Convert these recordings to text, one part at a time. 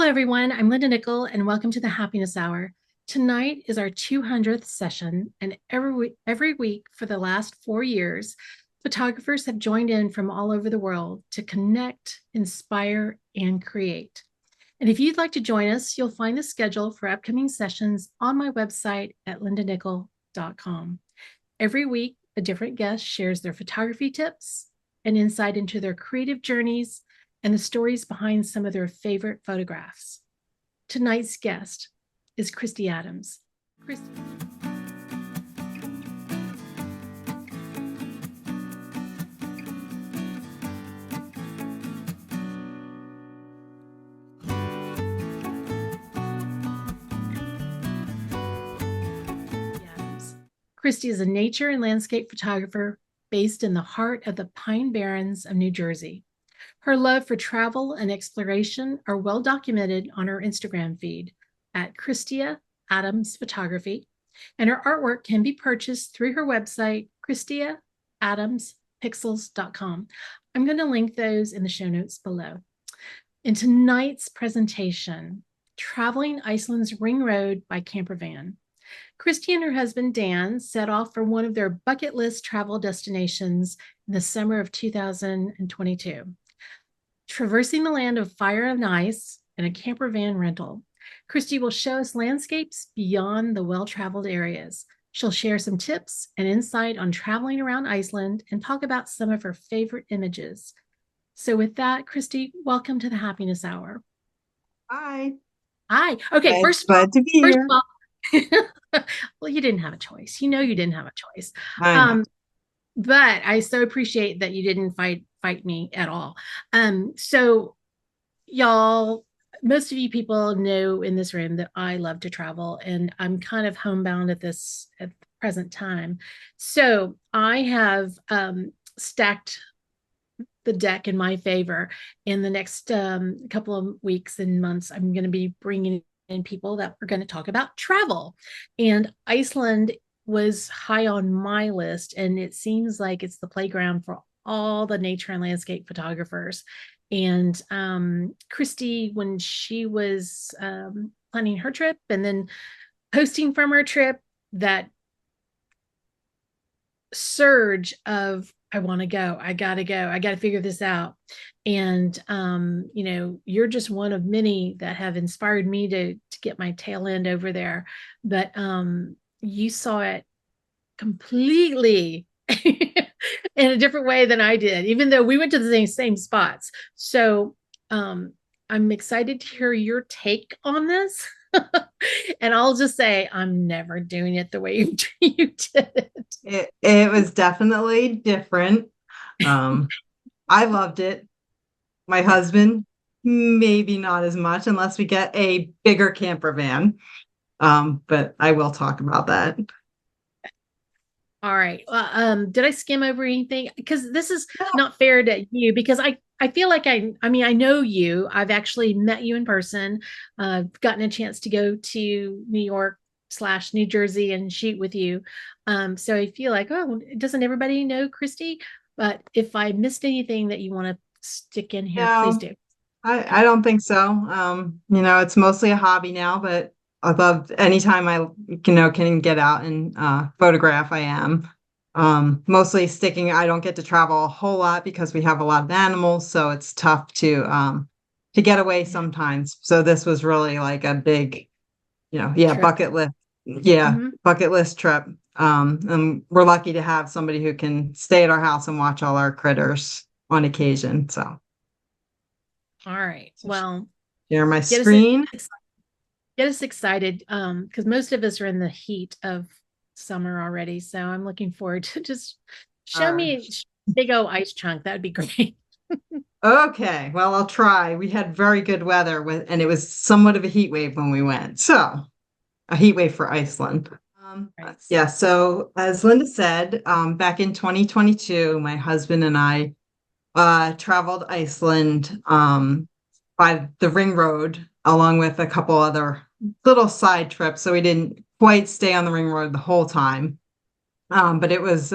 Hello, everyone. I'm Linda Nickell, and welcome to the Happiness Hour. Tonight is our 200th session, and every week for the last 4 years, photographers have joined in from all over the world to connect, inspire, and create. And if you'd like to join us, you'll find the schedule for upcoming sessions on my website at lindanickell.com. Every week, a different guest shares their photography tips and insight into their creative journeys and the stories behind some of their favorite photographs. Tonight's guest is Kristia Adams. Kristia is a nature and landscape photographer based in the heart of the Pine Barrens of New Jersey. Her love for travel and exploration are well documented on her Instagram feed at Kristia Adams Photography, and her artwork can be purchased through her website, KristiaAdamsPixels.com. I'm going to link those in the show notes below. In tonight's presentation, Traveling Iceland's Ring Road by Campervan. Kristia and her husband, Dan, set off for one of their bucket list travel destinations in the summer of 2022. Traversing the land of fire and ice in a camper van rental, Kristia will show us landscapes beyond the well-traveled areas. She'll share some tips and insight on traveling around Iceland and talk about some of her favorite images. So with that, Kristia, welcome to the Happiness Hour. Hi. Hi. Okay, Glad to be here. Well, you didn't have a choice. You didn't have a choice. I know. But I so appreciate that you didn't fight me at all. So y'all, most of you people know in this room that I love to travel, and I'm kind of homebound at the present time. So I have stacked the deck in my favor. In the next couple of weeks and months, I'm going to be bringing in people that are going to talk about travel. And Iceland was high on my list, and it seems like it's the playground for all the nature and landscape photographers. And Kristia, when she was planning her trip and then posting from her trip, that surge of I want to go, I got to figure this out. And you're just one of many that have inspired me to get my tail end over there. But you saw it completely in a different way than I did, even though we went to the same spots. So I'm excited to hear your take on this. And I'll just say I'm never doing it the way you did it. It was definitely different. I loved it. My husband, maybe not as much unless we get a bigger camper van. But I will talk about that. All right. Well, did I skim over anything? Because this is not fair to you, because I feel like I know you. I've actually met you in person. I've gotten a chance to go to New York/New Jersey and shoot with you. So I feel like, oh, doesn't everybody know Kristia? But if I missed anything that you want to stick in here, please do. I don't think so. It's mostly a hobby now, but I love anytime I can get out and photograph. I am mostly sticking. I don't get to travel a whole lot because we have a lot of animals, so it's tough to get away sometimes. So this was really like a big, Trip. bucket list. Bucket list trip. And we're lucky to have somebody who can stay at our house and watch all our critters on occasion. So, all right. Well, share my screen. Get us excited, because most of us are in the heat of summer already. So I'm looking forward to just show me a big old ice chunk. That would be great. Okay, well, I'll try. We had very good weather and it was somewhat of a heat wave when we went. So a heat wave for Iceland. Right. Yeah, so as Linda said, back in 2022, my husband and I traveled Iceland by the Ring Road, along with a couple other little side trips. So we didn't quite stay on the Ring Road the whole time. But it was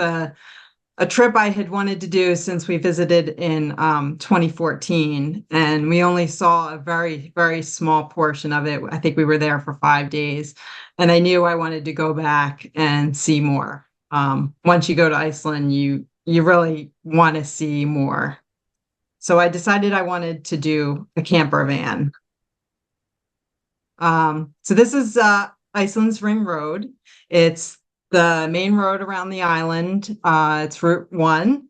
a trip I had wanted to do since we visited in 2014, and we only saw a very, very small portion of it. I think we were there for 5 days, and I knew I wanted to go back and see more. Once you go to Iceland, you really want to see more. So I decided I wanted to do a camper van. So this is Iceland's Ring Road. It's the main road around the island. It's Route 1.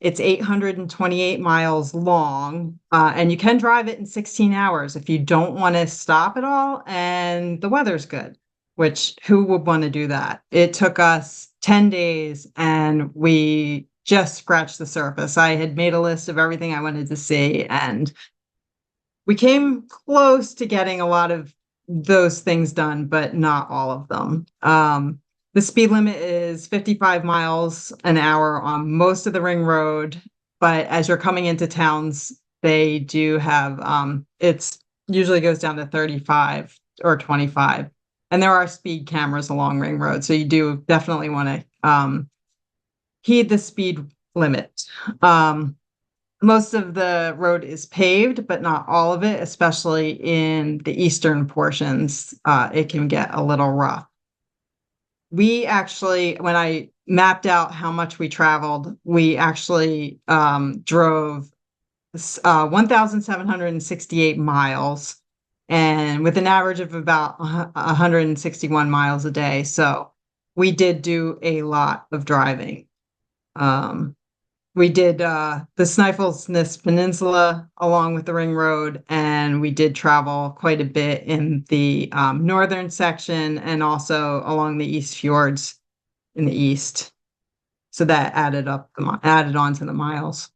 It's 828 miles long, and you can drive it in 16 hours if you don't want to stop at all and the weather's good, which who would want to do that? It took us 10 days and we just scratched the surface. I had made a list of everything I wanted to see, and we came close to getting a lot of those things done, but not all of them. The speed limit is 55 miles an hour on most of the ring road, but as you're coming into towns, they do have it's usually goes down to 35 or 25. And there are speed cameras along ring road, so you do definitely want to heed the speed limit. Most of the road is paved, but not all of it, especially in the eastern portions. It can get a little rough. We actually, when I mapped out how much we traveled, we actually drove 1,768 miles, and with an average of about 161 miles a day. So we did do a lot of driving. We did the Snæfellsnes Peninsula along with the Ring Road, and we did travel quite a bit in the northern section and also along the East Fjords in the east. So that added on to the miles.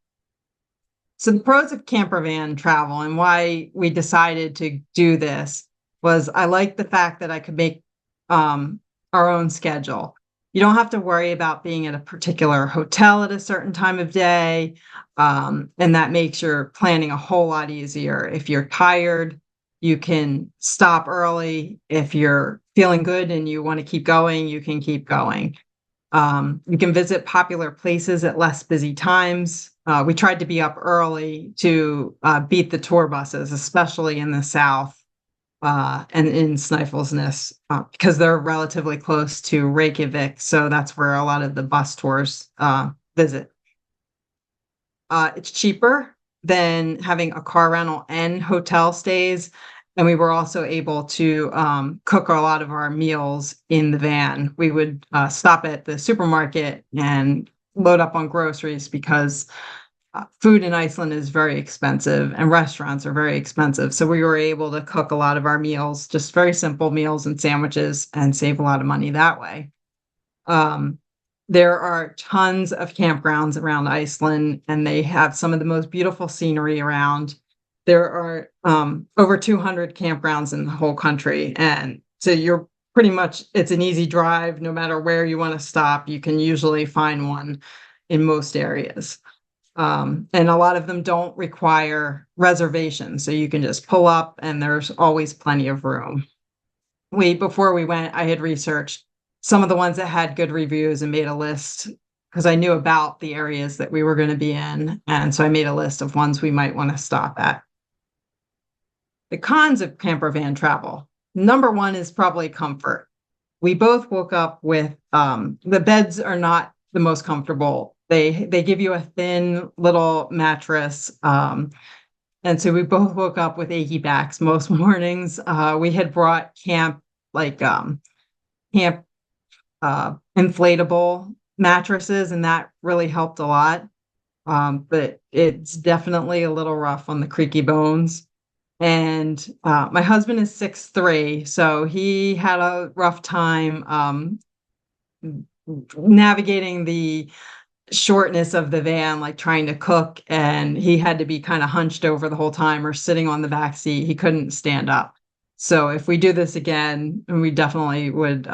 So the pros of campervan travel and why we decided to do this was I liked the fact that I could make our own schedule. You don't have to worry about being at a particular hotel at a certain time of day. And that makes your planning a whole lot easier. If you're tired, you can stop early. If you're feeling good and you want to keep going, you can keep going. You can visit popular places at less busy times. We tried to be up early to beat the tour buses, especially in the south. And in Snæfellsnes, because they're relatively close to Reykjavik, so that's where a lot of the bus tours visit. It's cheaper than having a car rental and hotel stays, and we were also able to cook a lot of our meals in the van. We would stop at the supermarket and load up on groceries because food in Iceland is very expensive and restaurants are very expensive. So we were able to cook a lot of our meals, just very simple meals and sandwiches, and save a lot of money that way. There are tons of campgrounds around Iceland, and they have some of the most beautiful scenery around. There are over 200 campgrounds in the whole country. And so you're pretty much, it's an easy drive. No matter where you want to stop, you can usually find one in most areas. And a lot of them don't require reservations, so you can just pull up and there's always plenty of room. Before we went, I had researched some of the ones that had good reviews and made a list because I knew about the areas that we were going to be in. And so I made a list of ones we might want to stop at. The cons of camper van travel. Number one is probably comfort. We both woke up with the beds are not the most comfortable. They give you a thin little mattress. And so we both woke up with achy backs most mornings. We had brought camp inflatable mattresses, and that really helped a lot. But it's definitely a little rough on the creaky bones. And my husband is 6'3", so he had a rough time navigating the shortness of the van, like trying to cook, and he had to be kind of hunched over the whole time or sitting on the back seat. He couldn't stand up. So if we do this again, we definitely would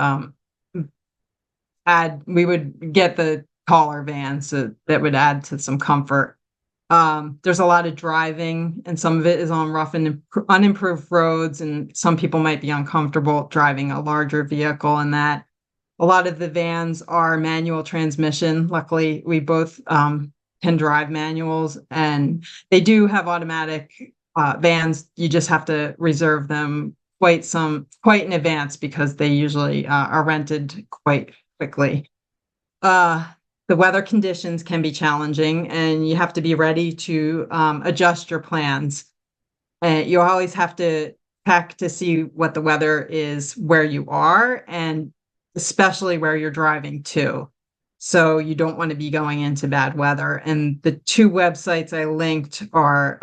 we would get the taller van, so that would add to some comfort. There's a lot of driving, and some of it is on rough and unimproved roads, and some people might be uncomfortable driving a larger vehicle in that. A lot of the vans are manual transmission. Luckily, we both can drive manuals, and they do have automatic vans. You just have to reserve them quite in advance because they usually are rented quite quickly. Uh, the weather conditions can be challenging, and you have to be ready to adjust your plans. And you always have to check to see what the weather is where you are, and especially where you're driving to. So you don't want to be going into bad weather. And the two websites I linked are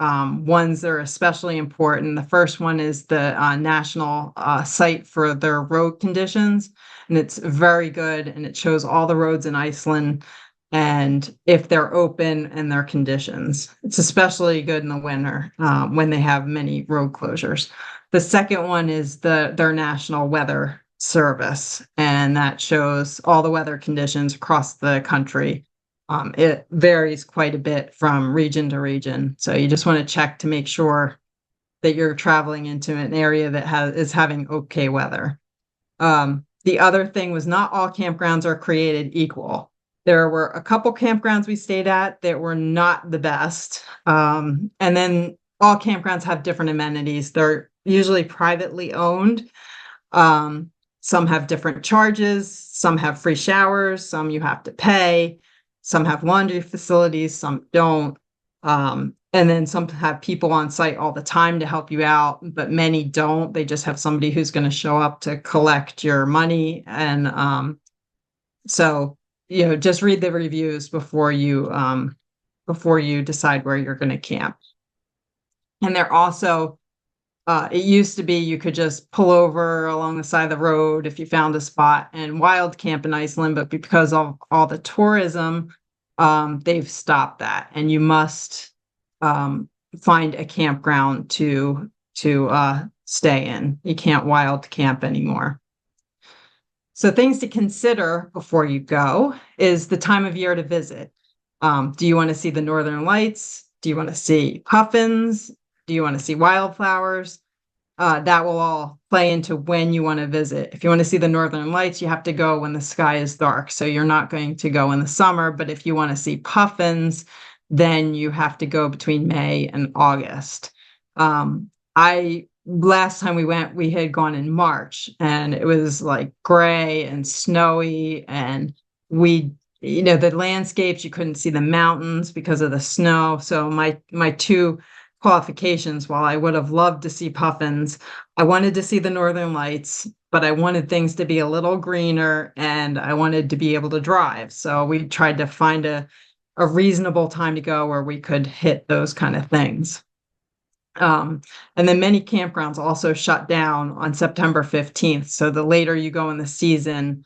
ones that are especially important. The first one is the national site for their road conditions, and it's very good, and it shows all the roads in Iceland and if they're open and their conditions. It's especially good in the winter when they have many road closures. The second one is their national weather service, and that shows all the weather conditions across the country. It varies quite a bit from region to region, so you just want to check to make sure that you're traveling into an area that is having okay weather. The other thing was not all campgrounds are created equal. There were a couple campgrounds we stayed at that were not the best. And then all campgrounds have different amenities. They're usually privately owned. Some have different charges. Some have free showers. Some you have to pay. Some have laundry facilities. Some don't. And then some have people on site all the time to help you out, but many don't. They just have somebody who's going to show up to collect your money. And so just read the reviews before you decide where you're going to camp. And they're also, it used to be you could just pull over along the side of the road if you found a spot and wild camp in Iceland, but because of all the tourism, they've stopped that, and you must find a campground to stay in. You can't wild camp anymore. So things to consider before you go is the time of year to visit. Do you want to see the northern lights? Do you want to see puffins? Do you want to see wildflowers? That will all play into when you want to visit. If you want to see the northern lights, you have to go when the sky is dark. So you're not going to go in the summer. But if you want to see puffins, then you have to go between May and August. Last time we went, we had gone in March, and it was like gray and snowy, and the landscapes, you couldn't see the mountains because of the snow. So my two qualifications, while I would have loved to see puffins, I wanted to see the northern lights, but I wanted things to be a little greener, and I wanted to be able to drive. So we tried to find a reasonable time to go where we could hit those kind of things. And then many campgrounds also shut down on September 15th. So the later you go in the season,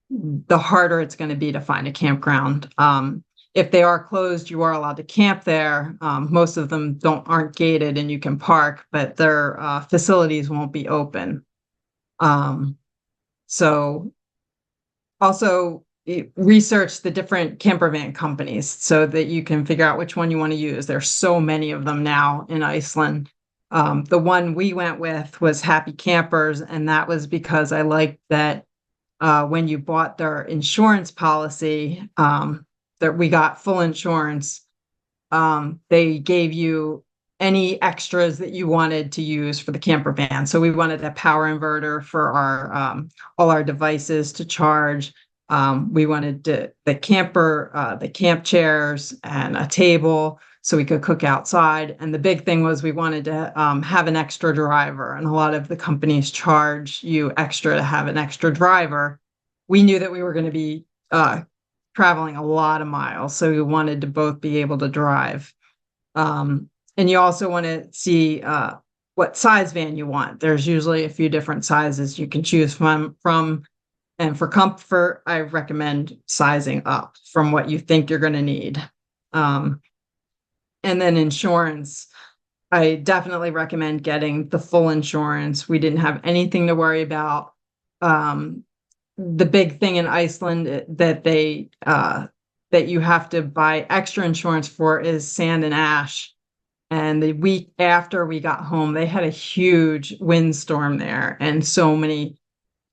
the harder it's going to be to find a campground. If they are closed, you are allowed to camp there. Most of them aren't gated and you can park, but their facilities won't be open. So also research the different campervan companies so that you can figure out which one you want to use. There's so many of them now in Iceland. The one we went with was Happy Campers, and that was because I liked that when you bought their insurance policy, that we got full insurance. They gave you any extras that you wanted to use for the camper van. So we wanted a power inverter for our all our devices to charge. We wanted the camp chairs and a table so we could cook outside. And the big thing was we wanted to have an extra driver. And a lot of the companies charge you extra to have an extra driver. We knew that we were going to be traveling a lot of miles, so we wanted to both be able to drive. And you also want to see what size van you want. There's usually a few different sizes you can choose from. And for comfort, I recommend sizing up from what you think you're going to need. And then insurance, I definitely recommend getting the full insurance. We didn't have anything to worry about. The big thing in Iceland that that you have to buy extra insurance for is sand and ash. And the week after we got home, they had a huge windstorm there, and so many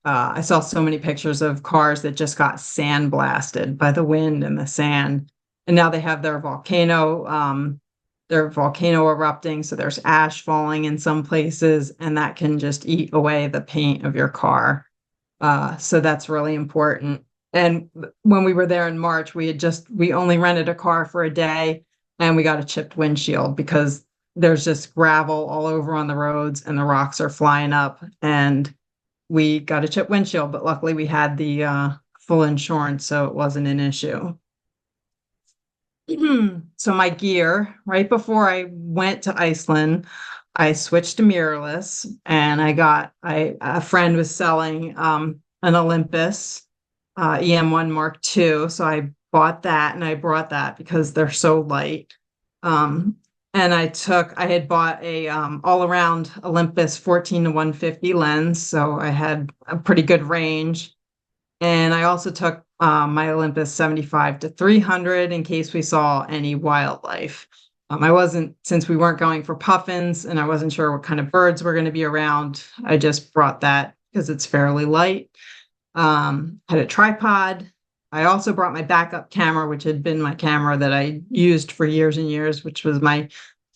I saw so many pictures of cars that just got sandblasted by the wind and the sand. And now they have their volcano erupting. So there's ash falling in some places, and that can just eat away the paint of your car. So that's really important. And when we were there in March, we only rented a car for a day, and we got a chipped windshield because there's just gravel all over on the roads and the rocks are flying up, and we got a chipped windshield, but luckily we had the full insurance, so it wasn't an issue. So my gear, right before I went to Iceland, I switched to mirrorless, and a friend was selling an Olympus EM1 Mark II. So I bought that, and I brought that because they're so light. And I had bought a all around Olympus 14 to 150 lens. So I had a pretty good range. And I also took my Olympus 75 to 300 in case we saw any wildlife. Since we weren't going for puffins and I wasn't sure what kind of birds were going to be around, I just brought that because it's fairly light. Had a tripod. I also brought my backup camera, which had been my camera that I used for years and years, which was my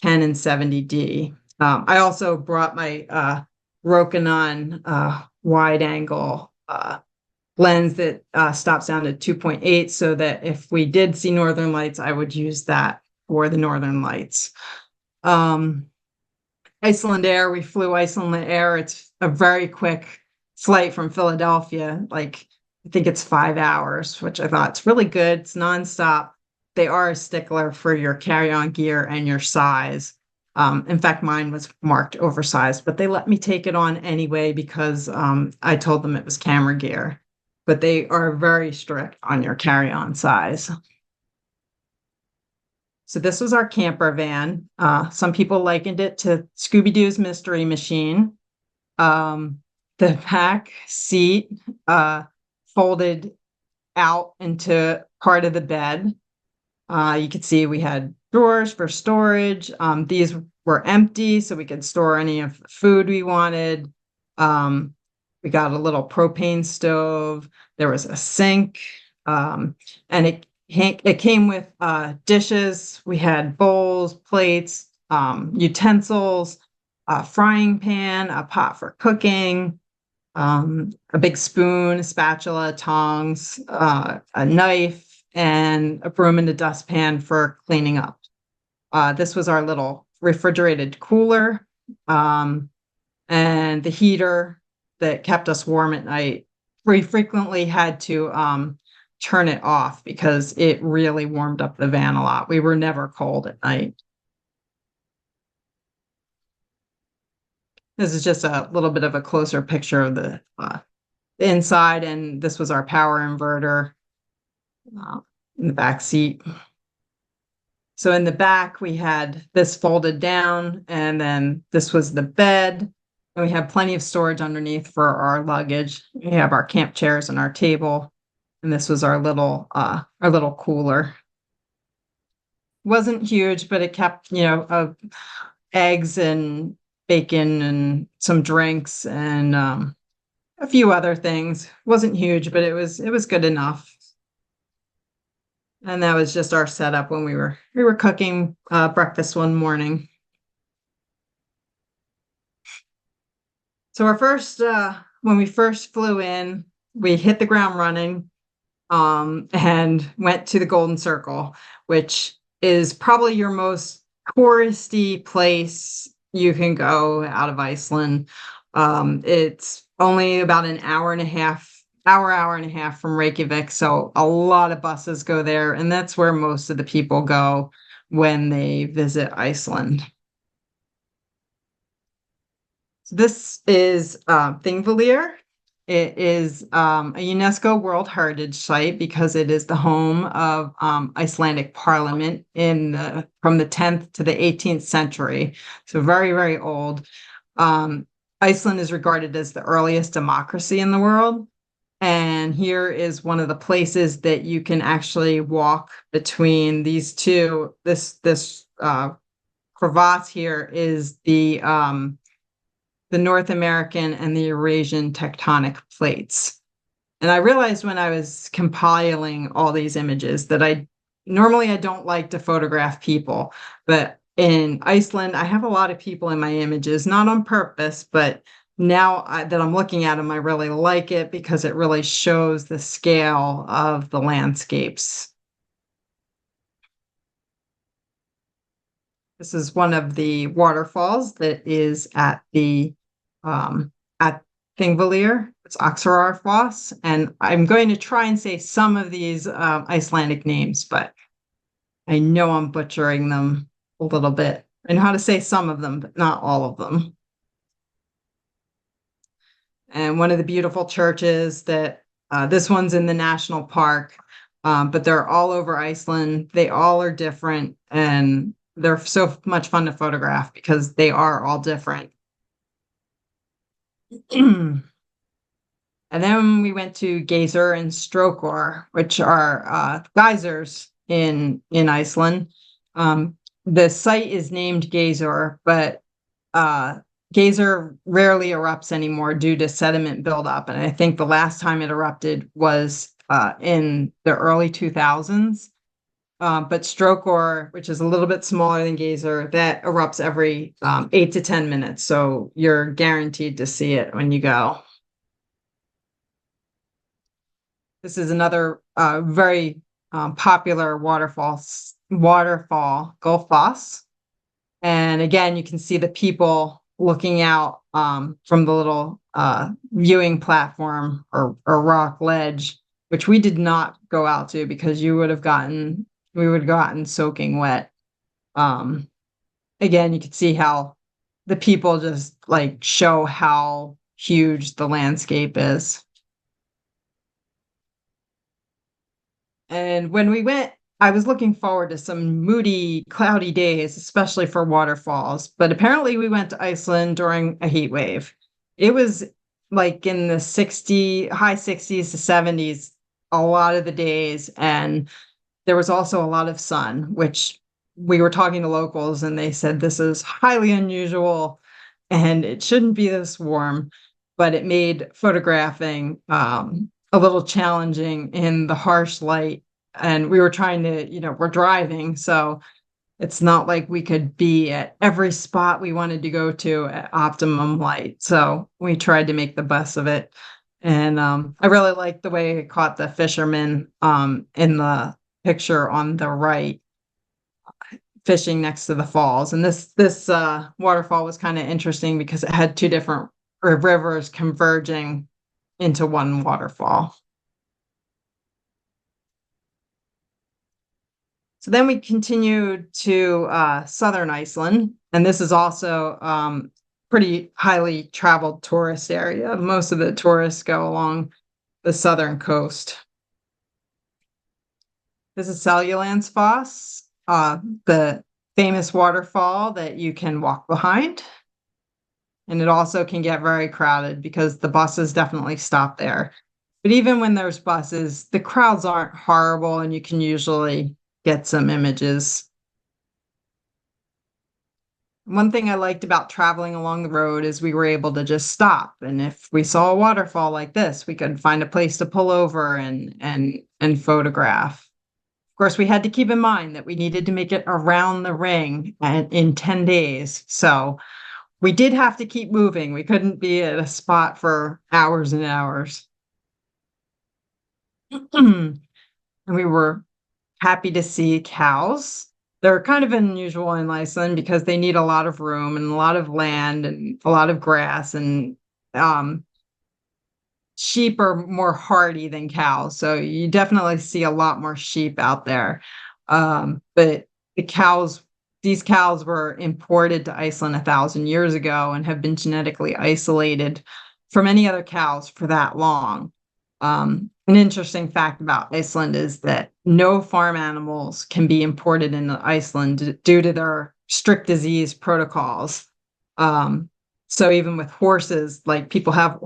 10 and 70D. I also brought my Rokinon wide angle lens that stops down to 2.8, so that if we did see northern lights, I would use that for the northern lights. Iceland Air, we flew Iceland Air. It's a very quick flight from Philadelphia. Like, I think it's 5 hours, which I thought it's really good. It's nonstop. They are a stickler for your carry-on gear and your size. In fact, mine was marked oversized, but they let me take it on anyway because I told them it was camera gear. But they are very strict on your carry-on size. So this was our camper van. Some people likened it to Scooby-Doo's Mystery Machine. The back seat folded out into part of the bed. You could see we had drawers for storage. These were empty, so we could store any of the food we wanted. We got a little propane stove. There was a sink, and it came with dishes. We had bowls, plates, utensils, a frying pan, a pot for cooking, a big spoon, a spatula, tongs, a knife, and a broom and a dustpan for cleaning up. This was our little refrigerated cooler, and the heater that kept us warm at night. We frequently had to turn it off because it really warmed up the van a lot. We were never cold at night. This is just a little bit of a closer picture of the inside, and this was our power inverter in the back seat. So in the back, we had this folded down, and then this was the bed. And we have plenty of storage underneath for our luggage. We have our camp chairs and our table. And this was our little cooler. Wasn't huge, but it kept, eggs and bacon and some drinks and a few other things. Wasn't huge, but it was good enough. And that was just our setup when we were cooking breakfast one morning. So when we first flew in, we hit the ground running and went to the Golden Circle, which is probably your most touristy place you can go out of Iceland. It's only about an hour and a half from Reykjavik. So a lot of buses go there, and that's where most of the people go when they visit Iceland. This is Thingvellir. It is a UNESCO World Heritage Site because it is the home of Icelandic Parliament from the 10th to the 18th century. So very, very old. Iceland is regarded as the earliest democracy in the world. And here is one of the places that you can actually walk between these two. This crevasse here is the the North American and the Eurasian tectonic plates. And I realized when I was compiling all these images that I don't like to photograph people, but in Iceland, I have a lot of people in my images, not on purpose, but that I'm looking at them, I really like it because it really shows the scale of the landscapes. This is one of the waterfalls that is at Thingvellir. It's Axararfoss, and I'm going to try and say some of these Icelandic names, but I know I'm butchering them a little bit. I know how to say some of them, but not all of them. And one of the beautiful churches that this one's in the national park, but they're all over Iceland. They all are different, and they're so much fun to photograph because they are all different. And then we went to Geyser and Strokor, which are geysers in Iceland. The site is named Geyser, but Geyser rarely erupts anymore due to sediment buildup. And I think the last time it erupted was in the early 2000s. But Strokor, which is a little bit smaller than Geyser, that erupts every 8 to 10 minutes. So you're guaranteed to see it when you go. This is another very popular waterfall, Gullfoss. And again, you can see the people looking out from the little viewing platform or rock ledge, which we did not go out to because we would have gotten soaking wet. Again, you can see how the people just like show how huge the landscape is. And when we went, I was looking forward to some moody, cloudy days, especially for waterfalls. But apparently we went to Iceland during a heat wave. It was like in the high 60s to 70s a lot of the days. And there was also a lot of sun, which we were talking to locals and they said this is highly unusual and it shouldn't be this warm, but it made photographing a little challenging in the harsh light. And we were trying to, we're driving, so it's not like we could be at every spot we wanted to go to at optimum light. So we tried to make the best of it. And I really liked the way it caught the fishermen in the picture on the right, fishing next to the falls. And this waterfall was kind of interesting because it had two different rivers converging into one waterfall. So then we continued to southern Iceland, and this is also pretty highly traveled tourist area. Most of the tourists go along the southern coast. This is Seljalandsfoss, the famous waterfall that you can walk behind. And it also can get very crowded because the buses definitely stop there. But even when there's buses, the crowds aren't horrible and you can usually get some images. One thing I liked about traveling along the road is we were able to just stop. And if we saw a waterfall like this, we could find a place to pull over and photograph. Of course, we had to keep in mind that we needed to make it around the ring in 10 days. So we did have to keep moving. We couldn't be at a spot for hours and hours. And we were happy to see cows. They're kind of unusual in Iceland because they need a lot of room and a lot of land and a lot of grass. And sheep are more hardy than cows. So you definitely see a lot more sheep out there. But these cows were imported to Iceland 1,000 years ago and have been genetically isolated from any other cows for that long. An interesting fact about Iceland is that no farm animals can be imported into Iceland due to their strict disease protocols. So even with horses, like people have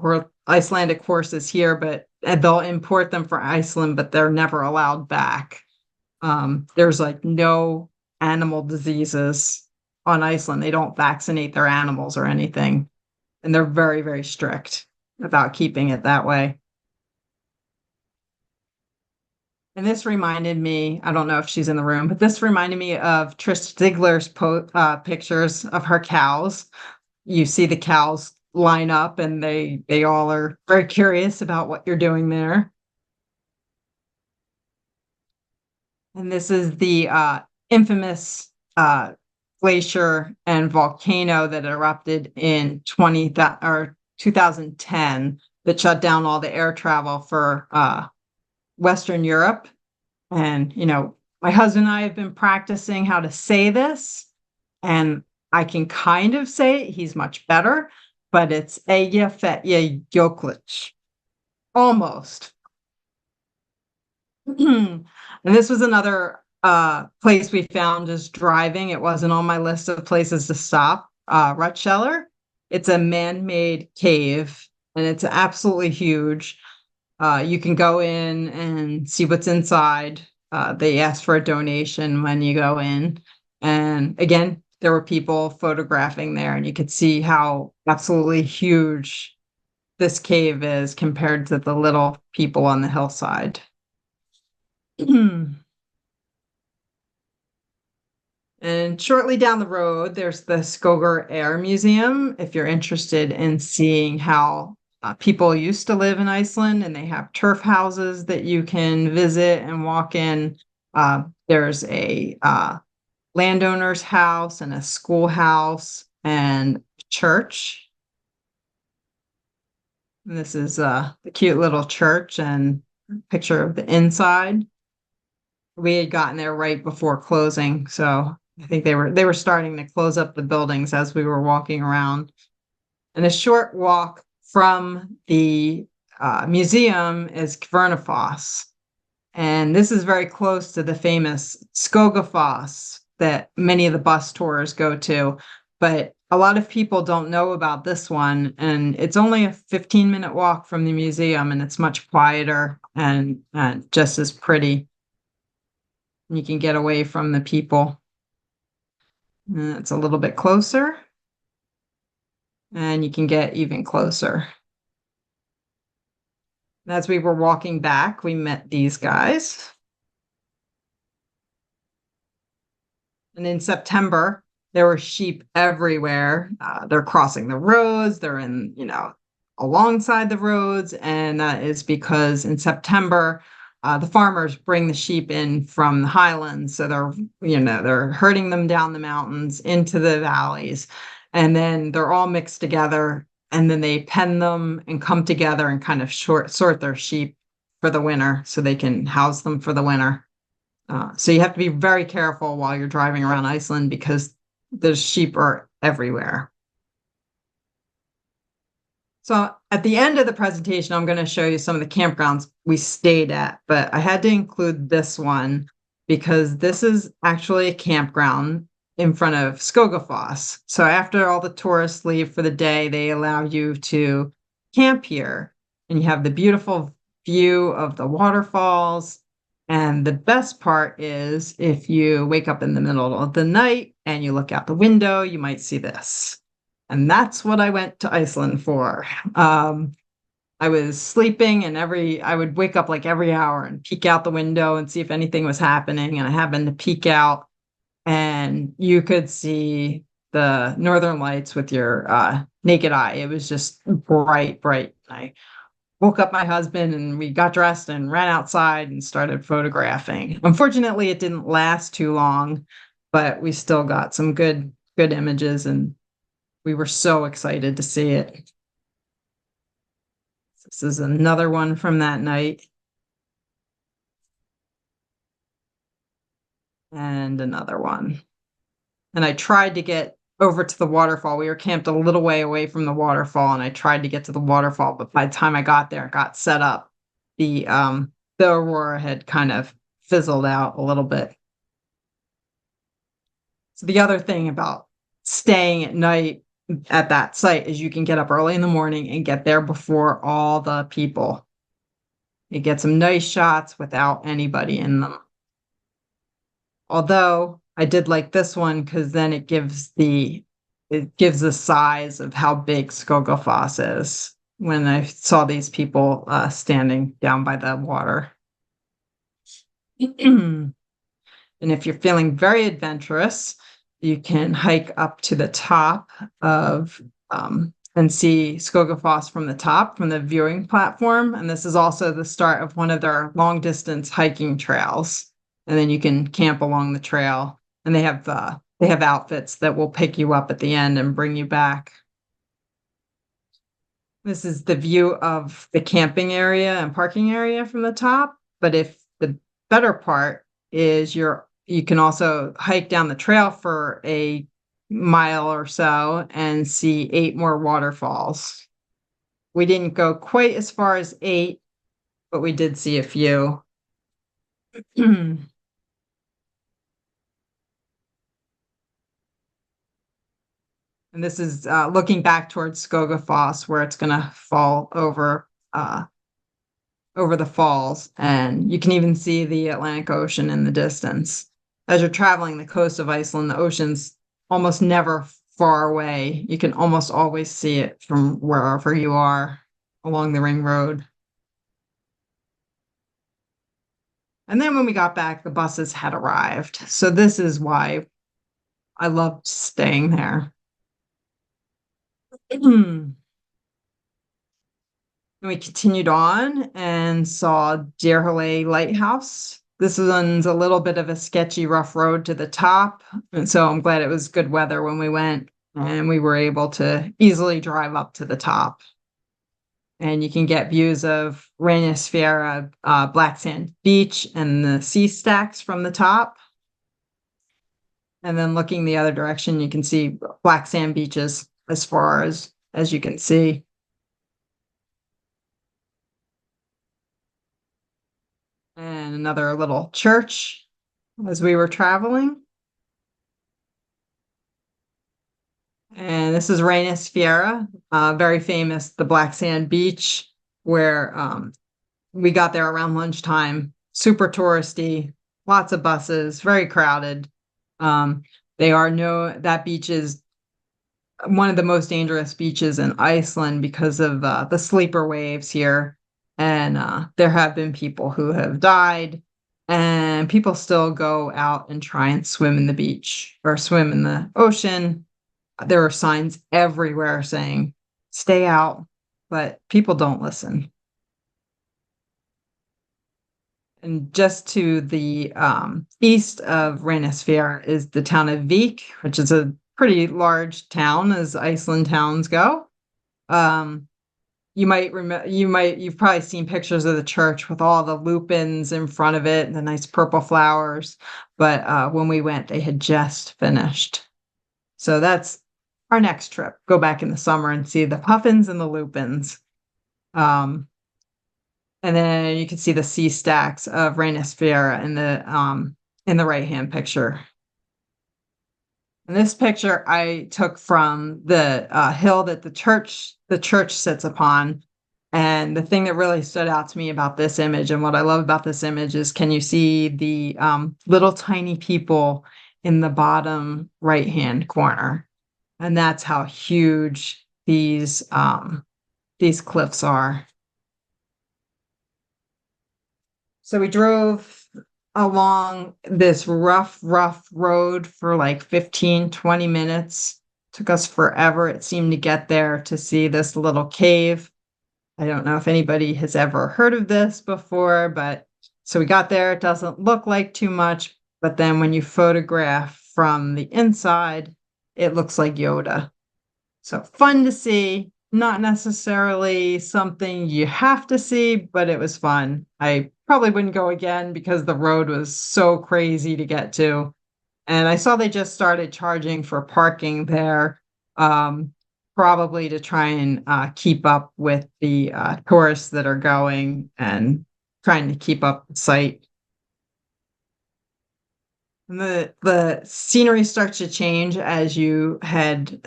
Icelandic horses here, but they'll import them for Iceland, but they're never allowed back. There's like no animal diseases on Iceland. They don't vaccinate their animals or anything. and they're very, very strict about keeping it that way. And this reminded me, I don't know if she's in the room, but this reminded me of Trish Ziegler's pictures of her cows. You see the cows line up and they all are very curious about what you're doing there. And this is the infamous glacier and volcano that erupted in 2010 that shut down all the air travel for Western Europe. And, my husband and I have been practicing how to say this, and I can kind of say it. He's much better, but it's Eyjafjallajökull. Almost. And this was another place we found just driving. It wasn't on my list of places to stop. Rutscheller. It's a man-made cave, and it's absolutely huge. You can go in and see what's inside. They ask for a donation when you go in. And again, there were people photographing there, and you could see how absolutely huge this cave is compared to the little people on the hillside. And shortly down the road, there's the Skoger Air Museum. If you're interested in seeing how people used to live in Iceland, and they have turf houses that you can visit and walk in. There's a landowner's house and a schoolhouse and church. And this is the cute little church and picture of the inside. We had gotten there right before closing, so I think they were starting to close up the buildings as we were walking around. And a short walk from the museum is Kvernefoss. And this is very close to the famous Skogafoss that many of the bus tours go to. But a lot of people don't know about this one. And it's only a 15-minute walk from the museum, and it's much quieter and just as pretty. You can get away from the people. And it's a little bit closer. And you can get even closer. As we were walking back, we met these guys. And in September, there were sheep everywhere. They're crossing the roads. They're in, alongside the roads. And that is because in September, the farmers bring the sheep in from the highlands. So they're herding them down the mountains into the valleys. And then they're all mixed together. And then they pen them and come together and kind of sort their sheep for the winter so they can house them for the winter. So you have to be very careful while you're driving around Iceland because the sheep are everywhere. So at the end of the presentation, I'm going to show you some of the campgrounds we stayed at, but I had to include this one because this is actually a campground in front of Skogafoss. So after all the tourists leave for the day, they allow you to camp here, and you have the beautiful view of the waterfalls. And the best part is if you wake up in the middle of the night and you look out the window, you might see this. And that's what I went to Iceland for. I was sleeping, and I would wake up like every hour and peek out the window and see if anything was happening. And I happened to peek out, and you could see the Northern Lights with your naked eye. It was just bright, bright. I woke up my husband, and we got dressed and ran outside and started photographing. Unfortunately, it didn't last too long, but we still got some good images, and we were so excited to see it. This is another one from that night. And another one. And I tried to get over to the waterfall. We were camped a little way away from the waterfall, and I tried to get to the waterfall, but by the time I got there and got set up, the aurora had kind of fizzled out a little bit. So the other thing about staying at night at that site is you can get up early in the morning and get there before all the people. You get some nice shots without anybody in them. Although I did like this one because then it gives the it gives the size of how big Skogafoss is when I saw these people standing down by the water. And if you're feeling very adventurous, you can hike up to the top of and see Skogafoss from the top, from the viewing platform. And this is also the start of one of their long distance hiking trails. And then you can camp along the trail. And they have outfits that will pick you up at the end and bring you back. This is the view of the camping area and parking area from the top. But if the better part is you can also hike down the trail for a mile or so and see 8 more waterfalls. We didn't go quite as far as 8, but we did see a few. And this is looking back towards Skogafoss, where it's going to fall over the falls, and you can even see the Atlantic Ocean in the distance. As you're traveling the coast of Iceland, the ocean's almost never far away. You can almost always see it from wherever you are along the ring road. And then when we got back, the buses had arrived. So this is why I loved staying there. And we continued on and saw Deerhole Lighthouse. This one's a little bit of a sketchy, rough road to the top. And so I'm glad it was good weather when we went and we were able to easily drive up to the top. And you can get views of Reynisfjara, Black Sand Beach, and the sea stacks from the top. And then looking the other direction, you can see black sand beaches as far as you can see. And another little church as we were traveling. And this is Reynisfjara, very famous, the black sand beach, where we got there around lunchtime. Super touristy, lots of buses, very crowded. That beach is one of the most dangerous beaches in Iceland because of the sleeper waves here. And there have been people who have died, and people still go out and try and swim in the beach or swim in the ocean. There are signs everywhere saying, stay out, but people don't listen. And just to the east of Reynisfjara is the town of Vik, which is a pretty large town as Iceland towns go. You've probably seen pictures of the church with all the lupins in front of it and the nice purple flowers. But when we went, they had just finished. So that's our next trip. Go back in the summer and see the puffins and the lupins. And then you can see the sea stacks of Reynisfjara in the right-hand picture. And this picture I took from the hill that the church sits upon. And the thing that really stood out to me about this image, and what I love about this image, is can you see the little tiny people in the bottom right-hand corner? And that's how huge these cliffs are. So we drove along this rough road for like 15, 20 minutes. Took us forever, it seemed, to get there to see this little cave. I don't know if anybody has ever heard of this before, but so we got there. It doesn't look like too much, but then when you photograph from the inside, it looks like Yoda. So fun to see. Not necessarily something you have to see, but it was fun. I probably wouldn't go again because the road was so crazy to get to. And I saw they just started charging for parking there, probably to try and keep up with the tourists that are going and trying to keep up the site. And the scenery starts to change as you head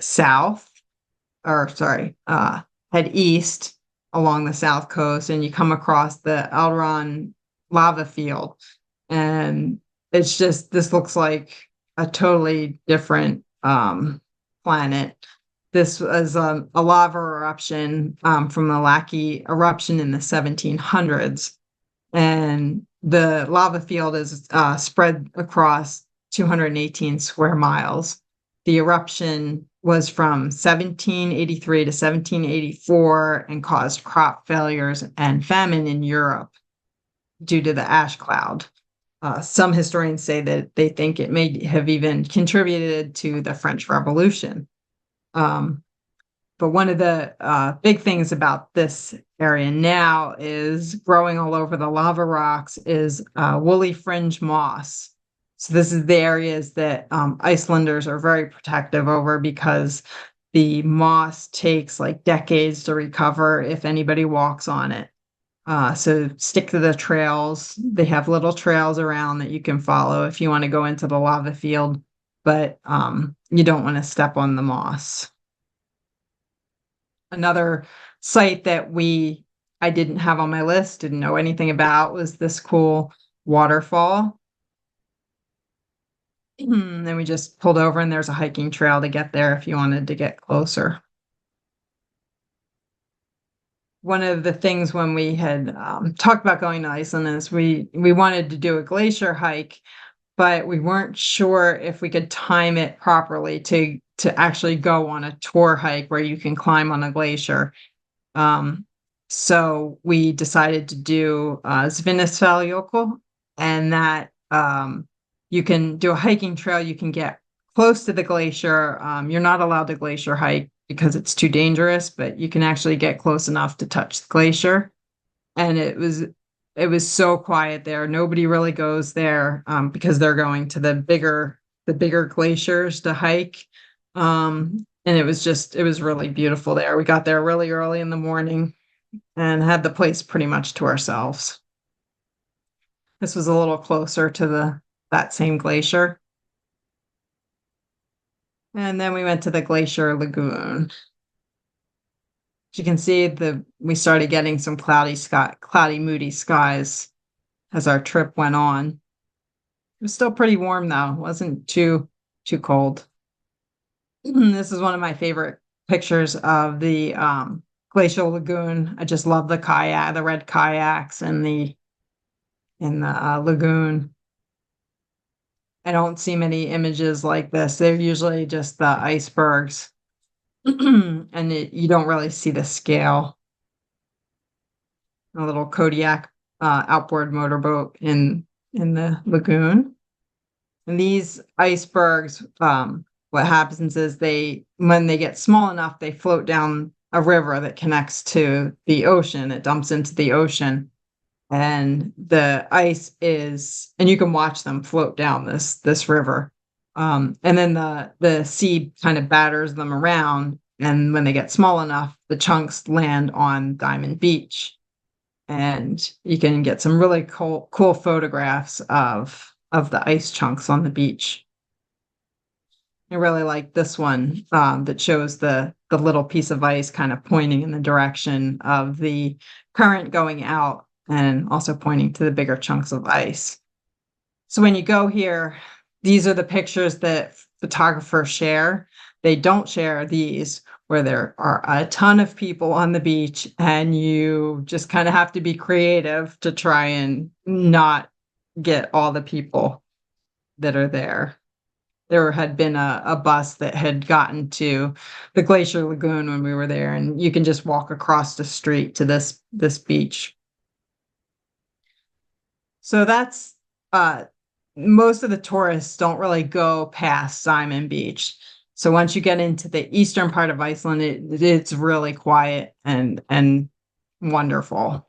head east along the south coast, and you come across the Elron lava field. And it's just, this looks like a totally different planet. This was a lava eruption from a Laki eruption in the 1700s. And the lava field is spread across 218 square miles. The eruption was from 1783 to 1784 and caused crop failures and famine in Europe due to the ash cloud. Some historians say that they think it may have even contributed to the French Revolution. But one of the big things about this area now is growing all over the lava rocks is woolly fringe moss. So this is the areas that Icelanders are very protective over because the moss takes like decades to recover if anybody walks on it. So stick to the trails. They have little trails around that you can follow if you want to go into the lava field, but you don't want to step on the moss. Another site that I didn't have on my list, didn't know anything about, was this cool waterfall. Then we just pulled over and there's a hiking trail to get there if you wanted to get closer. One of the things when we had talked about going to Iceland is we wanted to do a glacier hike, but we weren't sure if we could time it properly to actually go on a tour hike where you can climb on a glacier. So we decided to do Svinesfellsjökull, and that you can do a hiking trail. You can get close to the glacier. You're not allowed to glacier hike because it's too dangerous, but you can actually get close enough to touch the glacier. And it was so quiet there. Nobody really goes there because they're going to the bigger glaciers to hike. And it was really beautiful there. We got there really early in the morning and had the place pretty much to ourselves. This was a little closer to that same glacier. And then we went to the Glacier Lagoon. As you can see, we started getting some cloudy, moody skies as our trip went on. It was still pretty warm though. It wasn't too cold. This is one of my favorite pictures of the glacial lagoon. I just love the red kayaks in the lagoon. I don't see many images like this. They're usually just the icebergs, and you don't really see the scale. A little Kodiak outboard motorboat in the lagoon. And these icebergs, what happens is when they get small enough, they float down a river that connects to the ocean. It dumps into the ocean. And the ice and you can watch them float down this river. And then the sea kind of batters them around. And when they get small enough, the chunks land on Diamond Beach. And you can get some really cool photographs of the ice chunks on the beach. I really like this one that shows the little piece of ice kind of pointing in the direction of the current going out, and also pointing to the bigger chunks of ice. So when you go here, these are the pictures that photographers share. They don't share these where there are a ton of people on the beach and you just kind of have to be creative to try and not get all the people that are there. There had been a bus that had gotten to the Glacier Lagoon when we were there, and you can just walk across the street to this beach. So that's most of the tourists don't really go past Simon Beach. So once you get into the eastern part of Iceland, it's really quiet and wonderful.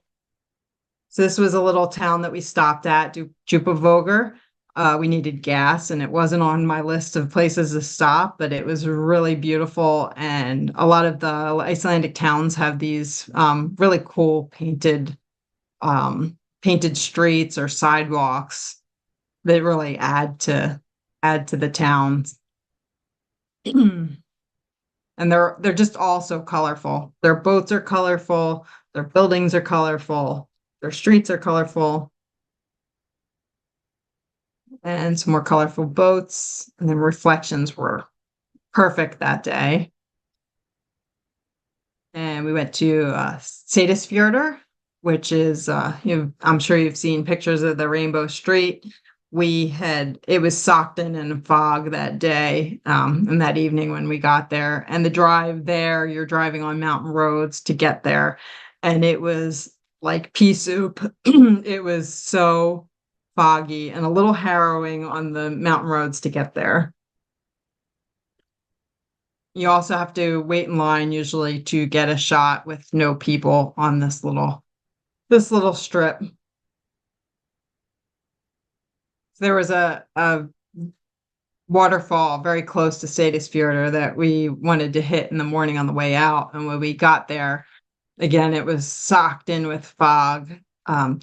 So this was a little town that we stopped at, Djúpivogur. We needed gas, and it wasn't on my list of places to stop, but it was really beautiful. And a lot of the Icelandic towns have these really cool painted streets or sidewalks that really add to the towns. And they're just all so colorful. Their boats are colorful, their buildings are colorful, their streets are colorful. And some more colorful boats, and then reflections were perfect that day. And we went to Sadisfjordur, which is I'm sure you've seen pictures of the Rainbow Street. It was socked in fog that day, and that evening when we got there. And the drive there, you're driving on mountain roads to get there, and it was like pea soup. It was so foggy and a little harrowing on the mountain roads to get there. You also have to wait in line usually to get a shot with no people on this little strip. There was a waterfall very close to Sadisfjordur that we wanted to hit in the morning on the way out. And when we got there, again, it was socked in with fog.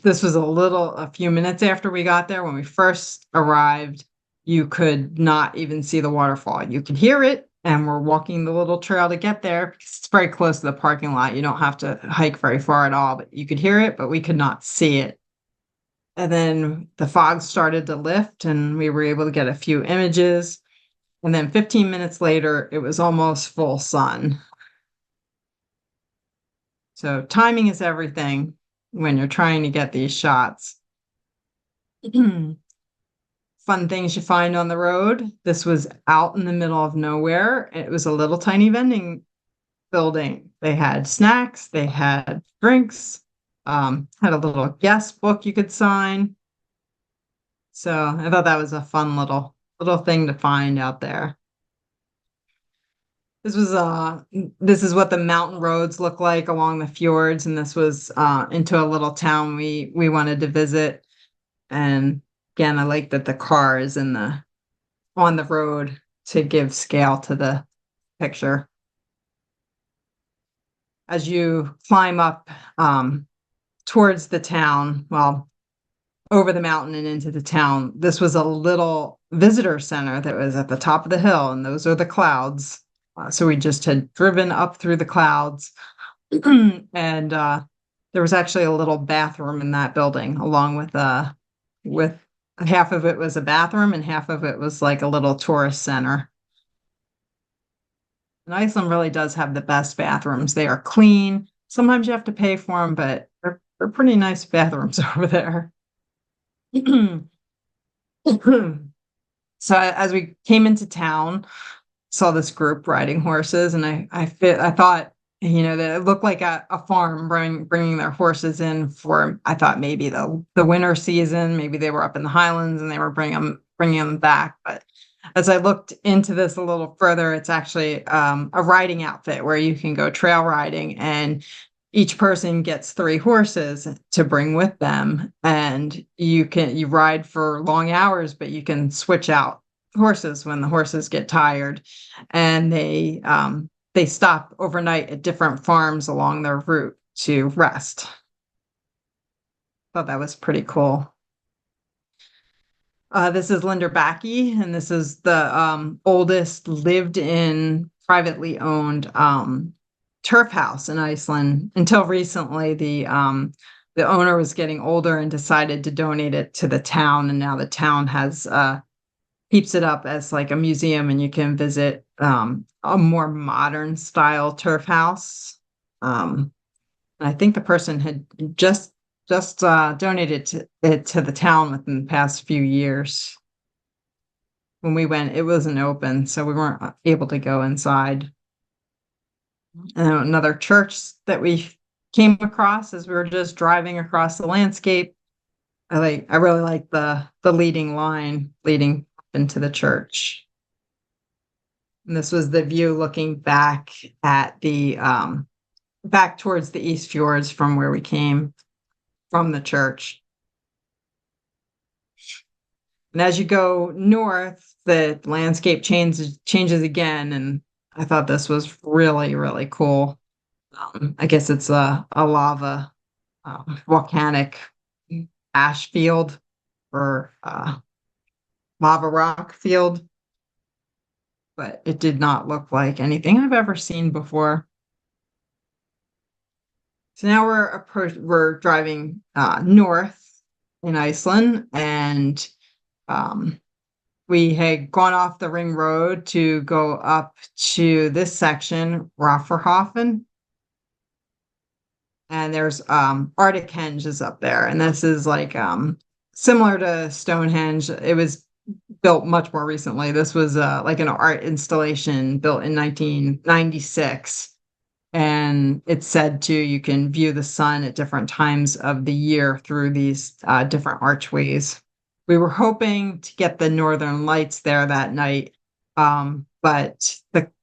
This was a few minutes after we got there. When we first arrived, you could not even see the waterfall. You could hear it, and we're walking the little trail to get there because it's very close to the parking lot. You don't have to hike very far at all, but you could hear it, but we could not see it. And then the fog started to lift, and we were able to get a few images. And then 15 minutes later, it was almost full sun. So timing is everything when you're trying to get these shots. Fun things you find on the road. This was out in the middle of nowhere. It was a little tiny vending building. They had snacks, they had drinks, had a little guest book you could sign. So I thought that was a fun little thing to find out there. This is what the mountain roads look like along the fjords, and this was into a little town we wanted to visit. And again, I like that the car is on the road to give scale to the picture. As you climb up towards the town, well, over the mountain and into the town, this was a little visitor center that was at the top of the hill, and those are the clouds. So we just had driven up through the clouds, and there was actually a little bathroom in that building, along with half of it was a bathroom and half of it was like a little tourist center. And Iceland really does have the best bathrooms. They are clean. Sometimes you have to pay for them, but they're pretty nice bathrooms over there. So as we came into town, saw this group riding horses, and I thought, that it looked like a farm bringing their horses in for, I thought maybe the winter season. Maybe they were up in the Highlands and they were bringing them back. But as I looked into this a little further, it's actually a riding outfit where you can go trail riding, and each person gets 3 horses to bring with them, and you ride for long hours, but you can switch out horses when the horses get tired, and they stop overnight at different farms along their route to rest. Thought that was pretty cool. This is Linderbacki, and this is the oldest lived-in, privately owned turf house in Iceland. Until recently, the owner was getting older and decided to donate it to the town, and now the town has keeps it up as like a museum, and you can visit a more modern style turf house. I think the person had just donated it to the town within the past few years. When we went, it wasn't open, so we weren't able to go inside. And another church that we came across as we were just driving across the landscape. I really like the leading line leading up into the church. And this was the view looking back at back towards the East Fjords from where we came from the church. And as you go north, the landscape changes again, and I thought this was really, really cool. I guess it's a lava volcanic ash field or lava rock field, but it did not look like anything I've ever seen before. So now we're driving north in Iceland, and we had gone off the ring road to go up to this section, Rofferhofen, and there's Arctic Henge is up there, and this is like similar to Stonehenge. It was built much more recently. This was like an art installation built in 1996. And it's said to you can view the sun at different times of the year through these different archways. We were hoping to get the northern lights there that night, but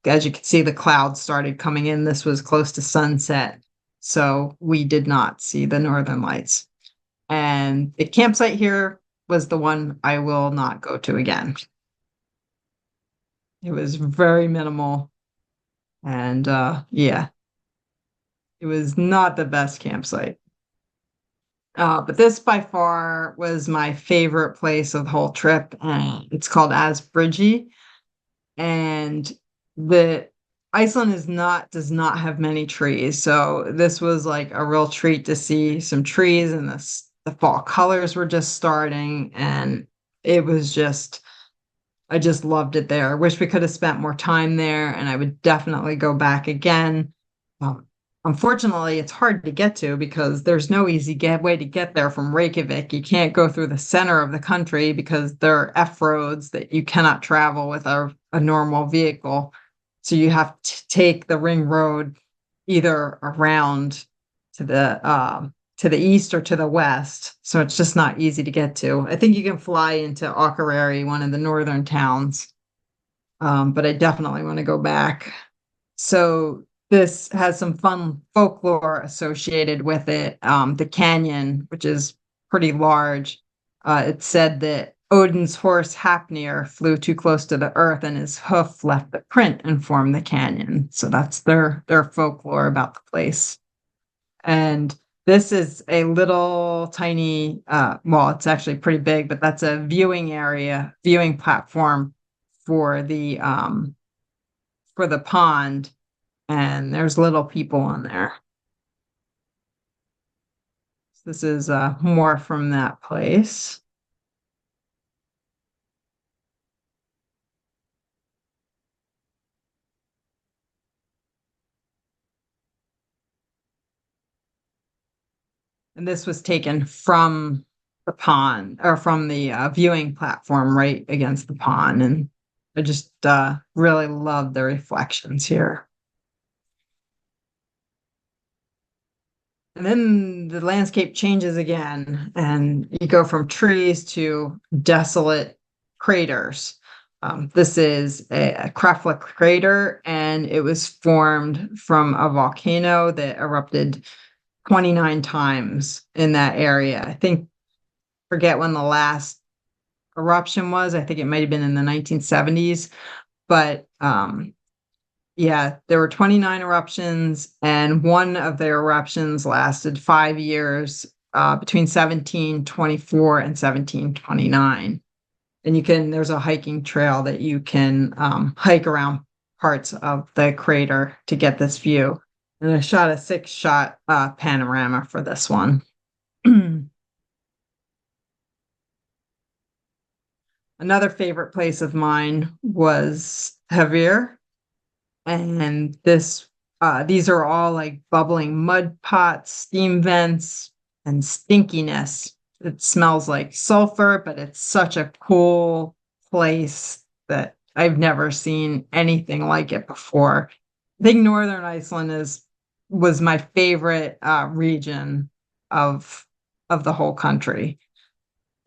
as you can see, the clouds started coming in. This was close to sunset, so we did not see the northern lights. And the campsite here was the one I will not go to again. It was very minimal, and yeah, it was not the best campsite. But this by far was my favorite place of the whole trip. It's called Asbridgi, and the Iceland does not have many trees, so this was like a real treat to see some trees, and the fall colors were just starting, and it was just I just loved it there. I wish we could have spent more time there, and I would definitely go back again. Um, Unfortunately, it's hard to get to because there's no easy way to get there from Reykjavik. You can't go through the center of the country because there are F roads that you cannot travel with a normal vehicle. So you have to take the ring road either around to the east or to the west. So it's just not easy to get to. I think you can fly into Akureyri, one of the northern towns, but I definitely want to go back. So this has some fun folklore associated with it. The canyon, which is pretty large, it's said that Odin's horse Hafnir flew too close to the earth and his hoof left the print and formed the canyon. So that's their folklore about the place. And this is a little tiny, well, it's actually pretty big, but that's a viewing platform for the pond, and there's little people on there. So this is more from that place. And this was taken from the pond or from the viewing platform right against the pond. And I just really love the reflections here. And then the landscape changes again, and you go from trees to desolate craters. This is a Krafla crater, and it was formed from a volcano that erupted 29 times in that area. Forget when the last eruption was. I think it might have been in the 1970s, but yeah, there were 29 eruptions, and one of the eruptions lasted 5 years, between 1724 and 1729. And there's a hiking trail that you can hike around parts of the crater to get this view. And I shot a 6-shot panorama for this one. Another favorite place of mine was Havir. And these are all like bubbling mud pots, steam vents, and stinkiness. It smells like sulfur, but it's such a cool place that I've never seen anything like it before. I think Northern Iceland was my favorite region of the whole country.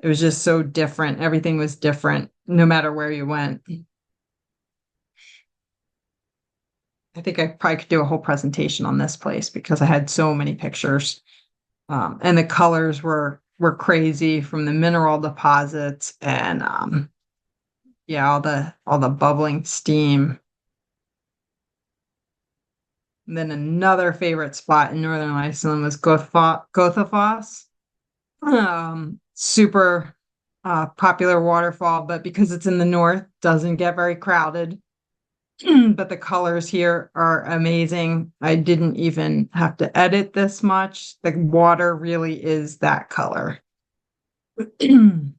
It was just so different. Everything was different, no matter where you went. I think I probably could do a whole presentation on this place because I had so many pictures. And the colors were crazy from the mineral deposits and yeah, all the bubbling steam. And then another favorite spot in Northern Iceland was Gotafoss. Super popular waterfall, but because it's in the north, doesn't get very crowded. But the colors here are amazing. I didn't even have to edit this much. The water really is that color. And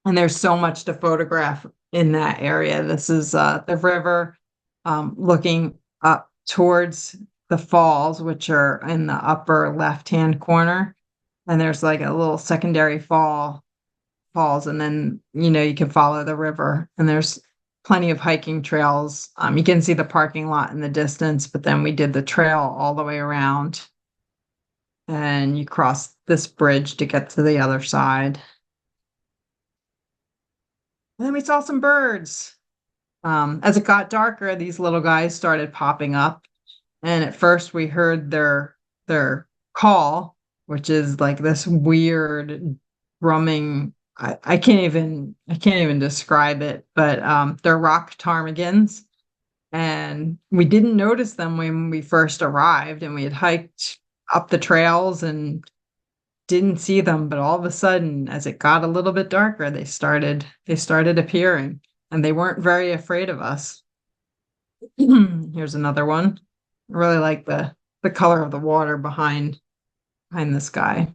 there's so much to photograph in that area. This is the river looking up towards the falls, which are in the upper left-hand corner. And there's like a little secondary falls, and then you can follow the river. And there's plenty of hiking trails. You can see the parking lot in the distance, but then we did the trail all the way around, and you cross this bridge to get to the other side. And then we saw some birds. As it got darker, these little guys started popping up, and at first we heard their call, which is like this weird drumming. I can't even describe it, but they're rock ptarmigans, and we didn't notice them when we first arrived, and we had hiked up the trails and didn't see them, but all of a sudden, as it got a little bit darker, they started appearing, and they weren't very afraid of us. Here's another one. I really like the color of the water behind this guy.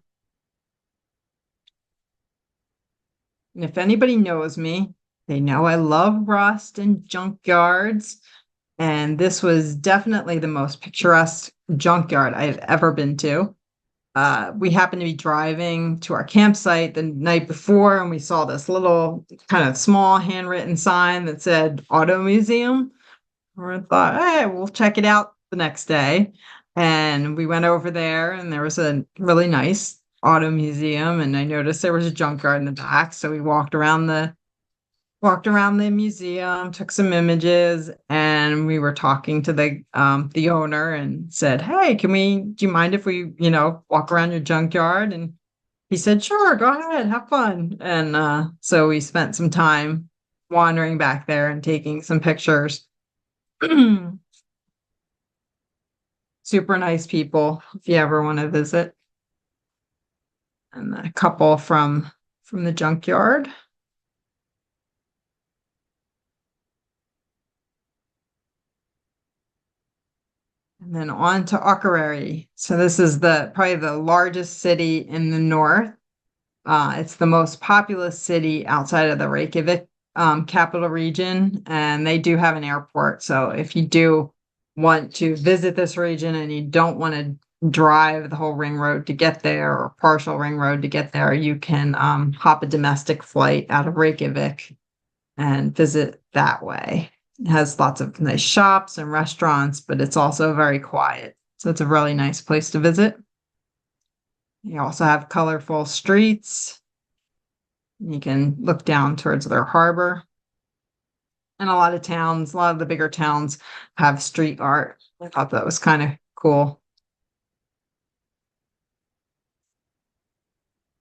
And if anybody knows me, they know I love rust and junkyards. And this was definitely the most picturesque junkyard I've ever been to. We happened to be driving to our campsite the night before, and we saw this little kind of small handwritten sign that said Auto Museum. We thought, hey, we'll check it out the next day. And we went over there, and there was a really nice auto museum, and I noticed there was a junkyard in the back. So we walked around the museum, took some images, and we were talking to the owner and said, "Hey, do you mind if we, walk around your junkyard?" And he said, "Sure, go ahead, have fun." And so we spent some time wandering back there and taking some pictures. Super nice people if you ever want to visit. And a couple from the junkyard. And then on to Akureyri. So this is probably the largest city in the north. It's the most populous city outside of the Reykjavik capital region, and they do have an airport. So if you do want to visit this region and you don't want to drive the whole ring road to get there, or partial ring road to get there, you can hop a domestic flight out of Reykjavik and visit that way. It has lots of nice shops and restaurants, but it's also very quiet. So it's a really nice place to visit. You also have colorful streets. You can look down towards their harbor. And a lot of the bigger towns have street art. I thought that was kind of cool.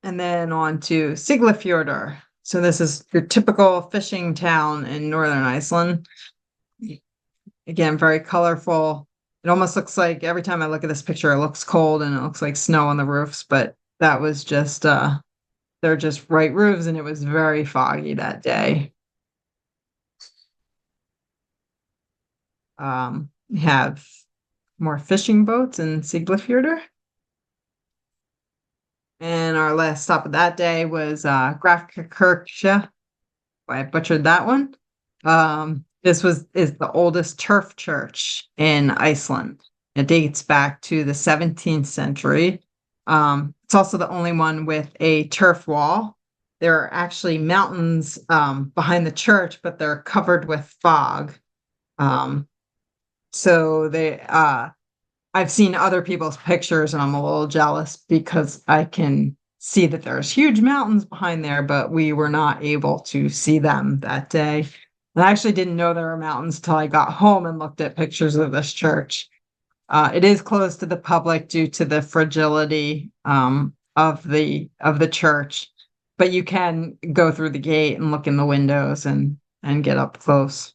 And then on to Siglafjordur. So this is your typical fishing town in northern Iceland. Again, very colorful. It almost looks like, every time I look at this picture, it looks cold and it looks like snow on the roofs, but that was just they're just white roofs, and it was very foggy that day. We have more fishing boats in Siglafjordur. And our last stop of that day was Grafkirkja. I butchered that one. This is the oldest turf church in Iceland. It dates back to the 17th century. It's also the only one with a turf wall. There are actually mountains behind the church, but they're covered with fog. So I've seen other people's pictures, and I'm a little jealous because I can see that there's huge mountains behind there, but we were not able to see them that day. And I actually didn't know there were mountains till I got home and looked at pictures of this church. It is closed to the public due to the fragility of the church, but you can go through the gate and look in the windows and get up close.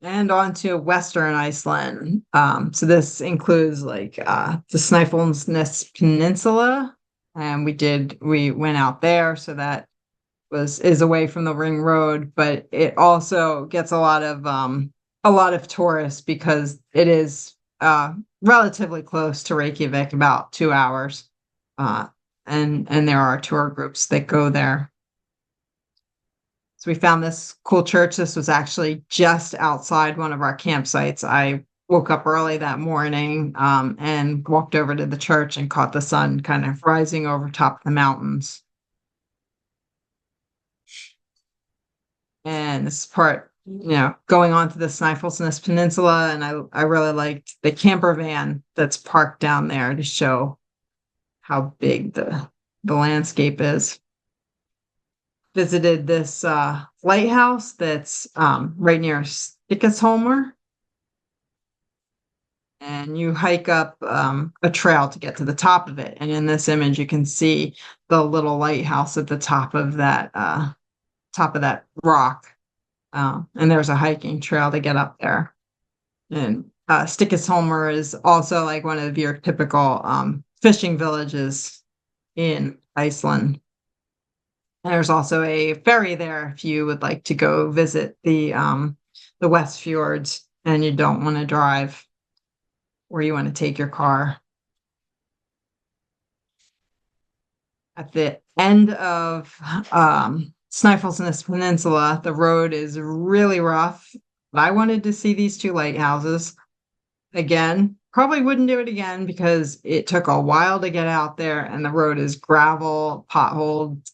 And on to Western Iceland. So this includes like the Snæfellsnes Peninsula, and we went out there, so that is away from the ring road, but it also gets a lot of tourists because it is relatively close to Reykjavik, about 2 hours, and there are tour groups that go there. So we found this cool church. This was actually just outside one of our campsites. I woke up early that morning and walked over to the church and caught the sun kind of rising over top of the mountains. And this part, going on to the Snæfellsnes Peninsula, and I really liked the camper van that's parked down there to show how big the landscape is. Visited this lighthouse that's right near Stickesholmer, and you hike up a trail to get to the top of it. And in this image, you can see the little lighthouse at the top of that rock. And there's a hiking trail to get up there. And Stickesholmer is also like one of your typical fishing villages in Iceland. And there's also a ferry there if you would like to go visit the West Fjords and you don't want to drive, or you want to take your car. At the end of Snæfellsnes Peninsula, the road is really rough. But I wanted to see these two lighthouses again. Probably wouldn't do it again because it took a while to get out there, and the road is gravel, potholed,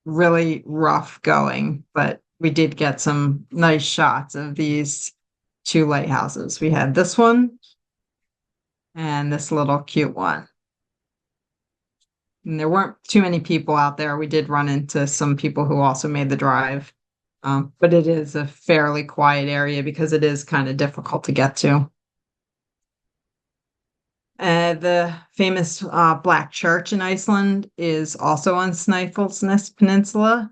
really rough going. But we did get some nice shots of these two lighthouses. We had this one and this little cute one. And there weren't too many people out there. We did run into some people who also made the drive. But it is a fairly quiet area because it is kind of difficult to get to. The famous Black Church in Iceland is also on Snæfellsnes Peninsula.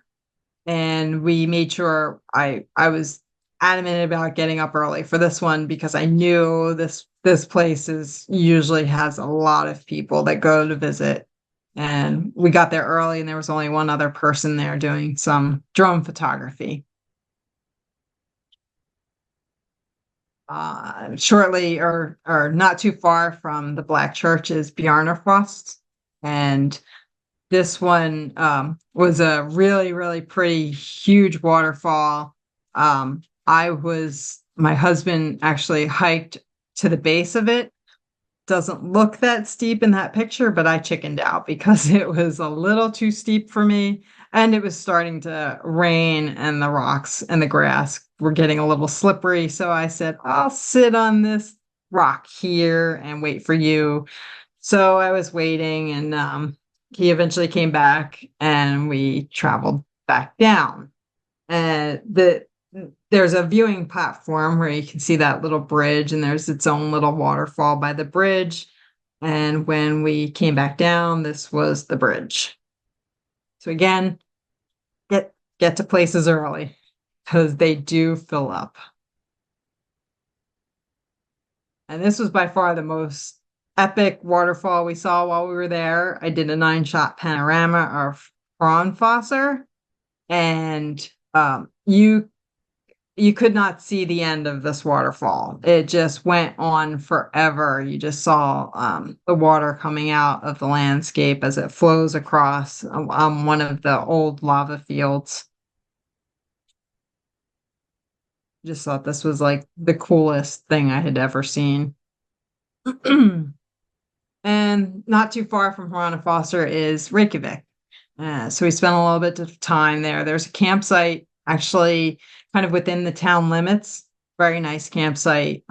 And we made sure I was adamant about getting up early for this one because I knew this place usually has a lot of people that go to visit. And we got there early, and there was only one other person there doing some drone photography. Shortly or not too far from the Black Church is Bjarnarfoss, and this one was a really, really pretty huge waterfall. My husband actually hiked to the base of it. Doesn't look that steep in that picture, but I chickened out because it was a little too steep for me. And it was starting to rain, and the rocks and the grass were getting a little slippery. So I said, I'll sit on this rock here and wait for you. So I was waiting, and he eventually came back, and we traveled back down. And there's a viewing platform where you can see that little bridge, and there's its own little waterfall by the bridge. And when we came back down, this was the bridge. So again, get to places early because they do fill up. And this was by far the most epic waterfall we saw while we were there. I did a 9-shot panorama of Hraunfossar, and you could not see the end of this waterfall. It just went on forever. You just saw the water coming out of the landscape as it flows across one of the old lava fields. Just thought this was like the coolest thing I had ever seen. And not too far from Hraunfossar is Reykjavik. So we spent a little bit of time there. There's a campsite actually kind of within the town limits. Very nice campsite.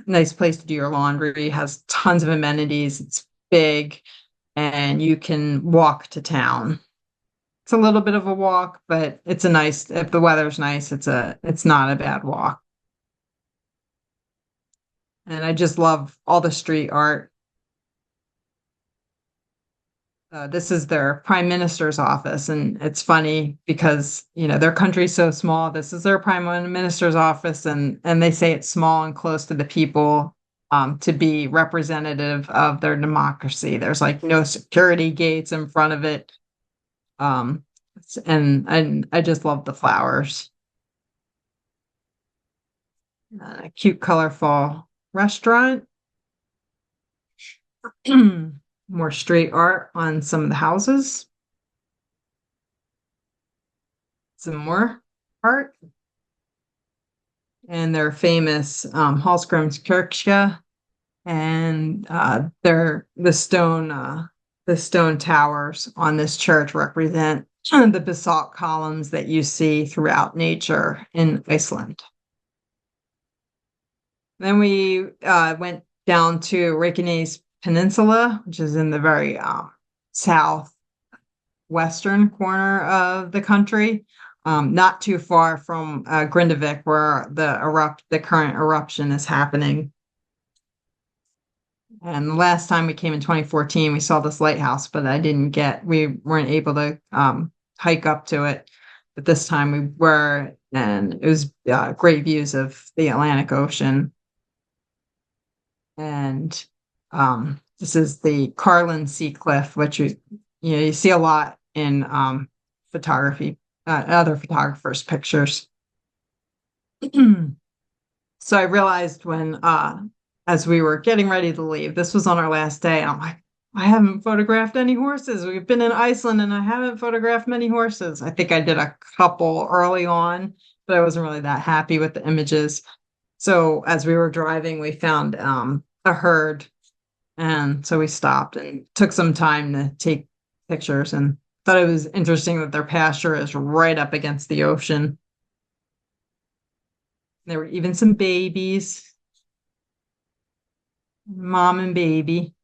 Nice place to do your laundry. Has tons of amenities. It's big, and you can walk to town. It's a little bit of a walk, but it's if the weather's nice, it's not a bad walk. And I just love all the street art. This is their prime minister's office, and it's funny because their country's so small. This is their prime minister's office, and they say it's small and close to the people to be representative of their democracy. There's like no security gates in front of it, and I just love the flowers. A cute, colorful restaurant. More street art on some of the houses. some more art, and they're famous Hallsgrimskirke, and they're the stone towers on this church represent the basalt columns that you see throughout nature in Iceland. Then we went down to Reykjanes Peninsula, which is in the very southwestern corner of the country, not too far from Grindavik, where the current eruption is happening. And the last time we came in 2014, we saw this lighthouse, but we weren't able to hike up to it. But this time we were, and it was great views of the Atlantic Ocean. And this is the Carlin Sea Cliff, which you see a lot in photography, other photographers' pictures. So I realized when as we were getting ready to leave, this was on our last day, and I'm like, I haven't photographed any horses. We've been in Iceland and I haven't photographed many horses. I think I did a couple early on, but I wasn't really that happy with the images. So as we were driving, we found a herd, and so we stopped and took some time to take pictures, and thought it was interesting that their pasture is right up against the ocean. There were even some babies, mom and baby.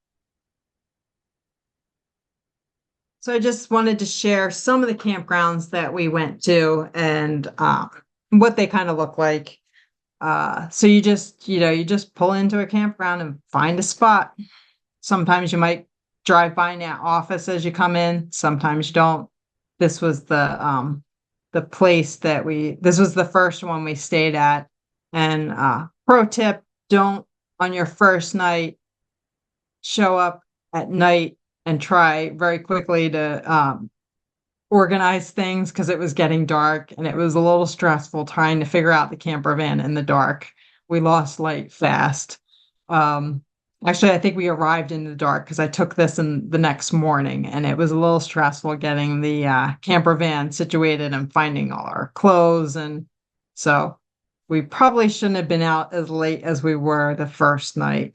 So I just wanted to share some of the campgrounds that we went to and what they kind of look like. So you just pull into a campground and find a spot. Sometimes you might drive by an office as you come in. Sometimes you don't. This was the place this was the first one we stayed at. And pro tip, don't on your first night show up at night and try very quickly to organize things, because it was getting dark and it was a little stressful trying to figure out the camper van in the dark. We lost light fast. Actually, I think we arrived in the dark because I took this in the next morning, and it was a little stressful getting the camper van situated and finding all our clothes. And so we probably shouldn't have been out as late as we were the first night.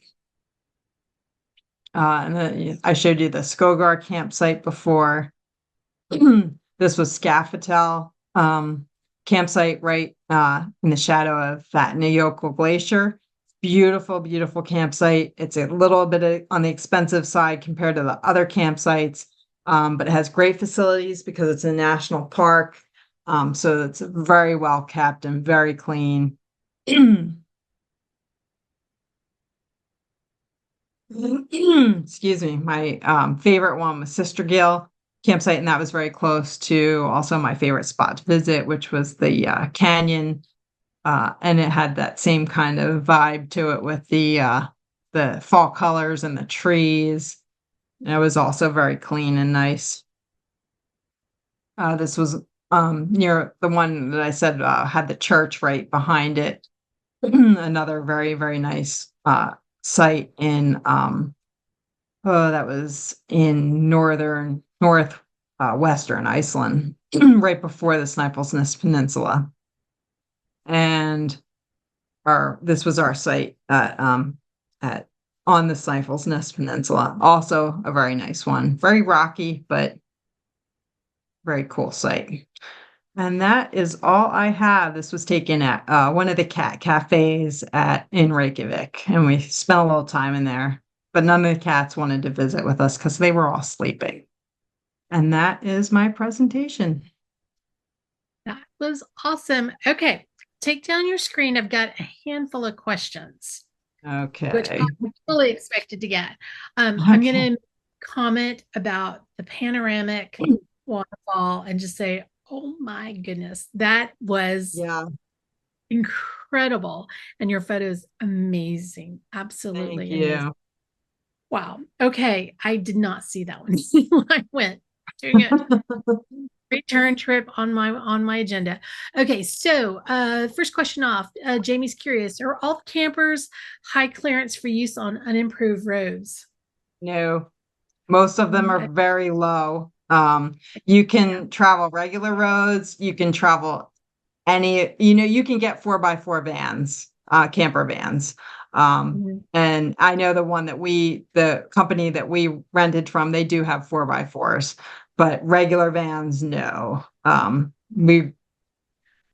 And then I showed you the Skogar campsite before. This was Skaffatel campsite right in the shadow of that Nickell glacier. Beautiful, beautiful campsite. It's a little bit on the expensive side compared to the other campsites, but it has great facilities because it's a national park. So it's very well kept and very clean. Excuse me. My favorite one was Sister Gill campsite, and that was very close to also my favorite spot to visit, which was the canyon. And it had that same kind of vibe to it with the fall colors and the trees. And it was also very clean and nice. This was near the one that I said had the church right behind it. Another very, very nice site in that was in northwestern Iceland, right before the Snæfellsnes Peninsula. And this was our site on the Snæfellsnes Peninsula. Also a very nice one, very rocky, but very cool site. And that is all I have. This was taken at one of the cat cafes in Reykjavik, and we spent a little time in there. But none of the cats wanted to visit with us because they were all sleeping. And that is my presentation. That was awesome. Okay, take down your screen. I've got a handful of questions. Okay. Which I fully expected to get. I'm going to comment about the panoramic waterfall and just say, oh my goodness, that was incredible. And your photo is amazing. Absolutely Thank amazing. you. Wow. Okay. I did not see that one. I went doing it. Return trip on my agenda. Okay, so first question off. Jamie's curious: are all campers high clearance for use on unimproved roads? No, most of them are very low. You Yeah. can travel regular roads. You can travel you can get 4x4 vans, camper vans. Mhm. And I know the company that we rented from, they do have 4x4s, but regular vans, no. Some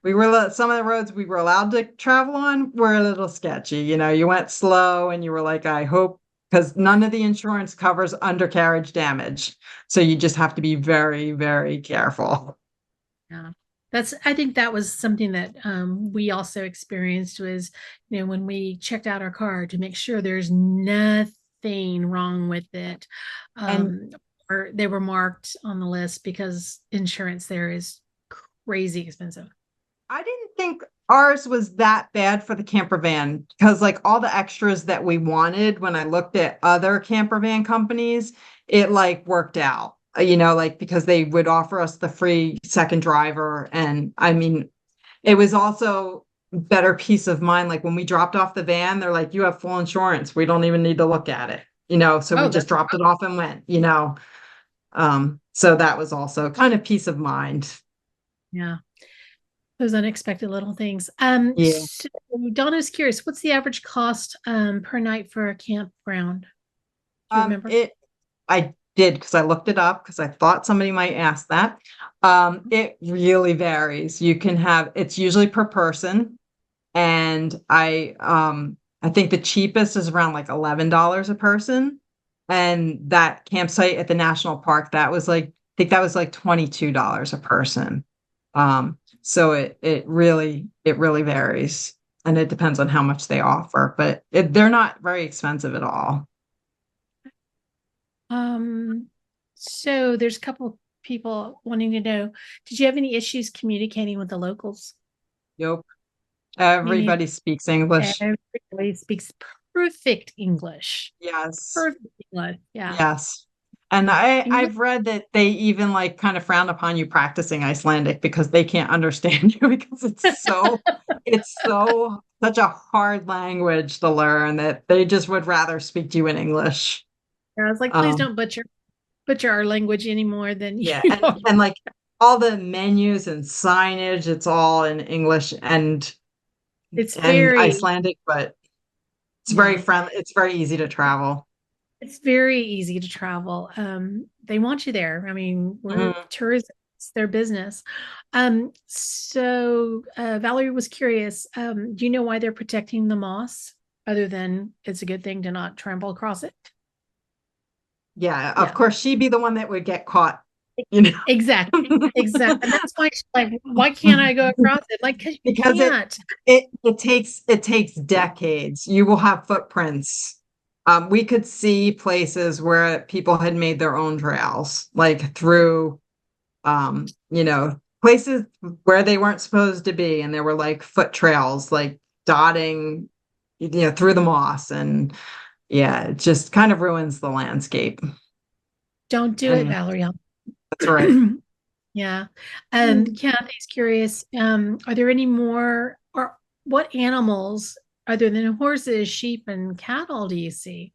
of the roads we were allowed to travel on were a little sketchy. You went slow and you were like, I hope, because none of the insurance covers undercarriage damage. So you just have to be very, very careful. Yeah. I think that was something that we also experienced was, when we checked out our car to make sure there's nothing wrong with it. And Um, or they were marked on the list because insurance there is crazy expensive. I didn't think ours was that bad for the camper van because, like, all the extras that we wanted when I looked at other camper van companies, it like worked out, like because they would offer us the free second driver. And I mean, it was also better peace of mind. Like when we dropped off the van, they're like, you have full insurance. We don't even need to look at it, so we Oh, just that's dropped it off and went. So that was also kind of peace of mind. yeah. Those unexpected little things. Yeah. So Donna's curious, what's the average cost per night for a campground? Do you remember? It I did because I looked it up because I thought somebody might ask that. It really varies. It's usually per person, and I think the cheapest is around like $11 a person. And that campsite at the national park, I think that was like $22 a person. So it really varies, and it depends on how much they offer, but they're not very expensive at all. Um, so there's a couple people wanting to know, did you have any issues communicating with the locals? Nope. Me neither. Everybody speaks English. Everybody speaks perfect English. Yes. Perfect English. Yeah. Yes. And I've English. read that they even like kind of frown upon you practicing Icelandic because they can't understand you because it's such a hard language to learn that they just would rather speak to you in English. I was like, please Um, don't butcher our language any more than yeah, you and are. and like all the menus and signage, it's all in English It's and very, Icelandic, but it's very yeah. friendly. It's very easy to travel. It's very easy to travel. They want you there. I mean, we're Mhm. tourism, it's their business. So Valerie was curious. Do you know why they're protecting the moss, other than it's a good thing to not trample across it? Yeah, of Yeah, course, she'd be the one that would get caught, you exactly, know. exactly. And that's why she's like, why can't I go across it? Like, because you Because can't. it takes decades. You will have footprints. We could see places where people had made their own trails, like through places where they weren't supposed to be, and there were like foot trails, like dotting, through the moss, and yeah, it just kind of ruins the landscape. Don't do it, And Valerie. that's right. Yeah. Mm. Kathy's curious. Are there any more, or what animals other than horses, sheep, and cattle do you see?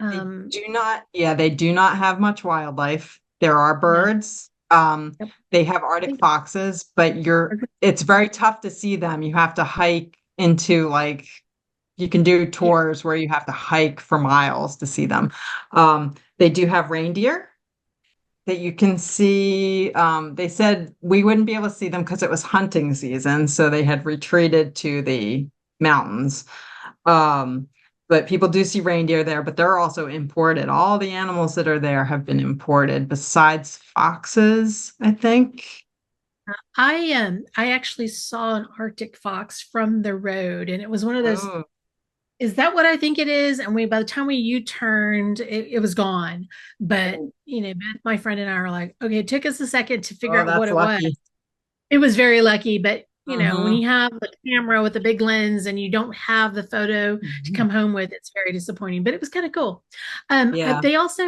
Um, They do not have much wildlife. There are yeah. birds. Yep. They have I Arctic think foxes, but it's very tough to see them. You have to hike into like you can do yeah. tours where you have to hike for miles to see them. They do have reindeer that you can see. They said we wouldn't be able to see them because it was hunting season, so they had retreated to the mountains. Um, but people do see reindeer there, but they're also imported. All the animals that are there have been imported, besides foxes, I think. I actually saw an Arctic fox from the road, and it was one of those. Oh, Is that what I think it is? And by the time we U-turned, it was gone. But Beth, my friend, and I were like, okay, it took us a second to figure oh, out what that's it was. lucky. It was very lucky, but when Hmm. you have the camera with the big lens and you don't have the photo to come home with, it's very disappointing. But it was kind of cool. Yeah. They also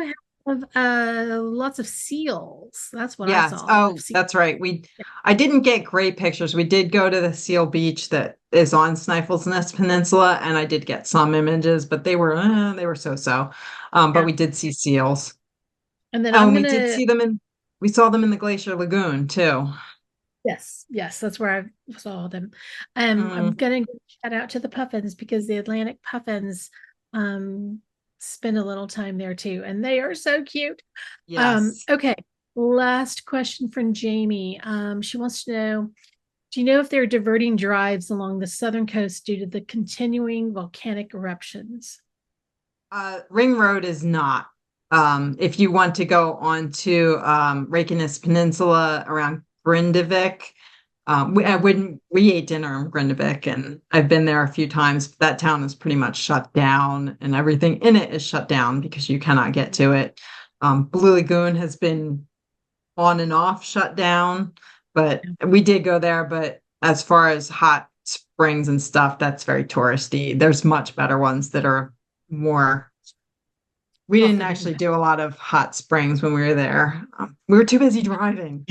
have lots of seals. That's what I Yes. saw. Oh, that's right. I didn't get great pictures. We did go to the Seal Beach that is on Snæfellsnes Nest Peninsula, and I did get some images, but they were so-so. But Yeah. we did see seals. And then Oh, I'm and we did gonna see them in we saw them in the Glacier Lagoon too. Yes, yes, that's where I saw them. I'm Mm, gonna shout out to the puffins because the Atlantic puffins um spend a little time there too, and they are so cute. yes. Okay, last question from Jamie. She wants to know, do you know if they're diverting drives along the southern coast due to the continuing volcanic eruptions? Ring Road is not. If you want to go on to Reykjanes Peninsula around Grindavik, I wouldn't. We ate dinner in Grindavik, and I've been there a few times. But that town is pretty much shut down, and everything in it is shut down because you cannot get to it. Blue Lagoon has been on and off shut down, but we did go there. But as far as hot springs and stuff, that's very touristy. There's much better ones that are more. We didn't Authentic. actually do a lot of hot springs when we were there. We were too busy driving.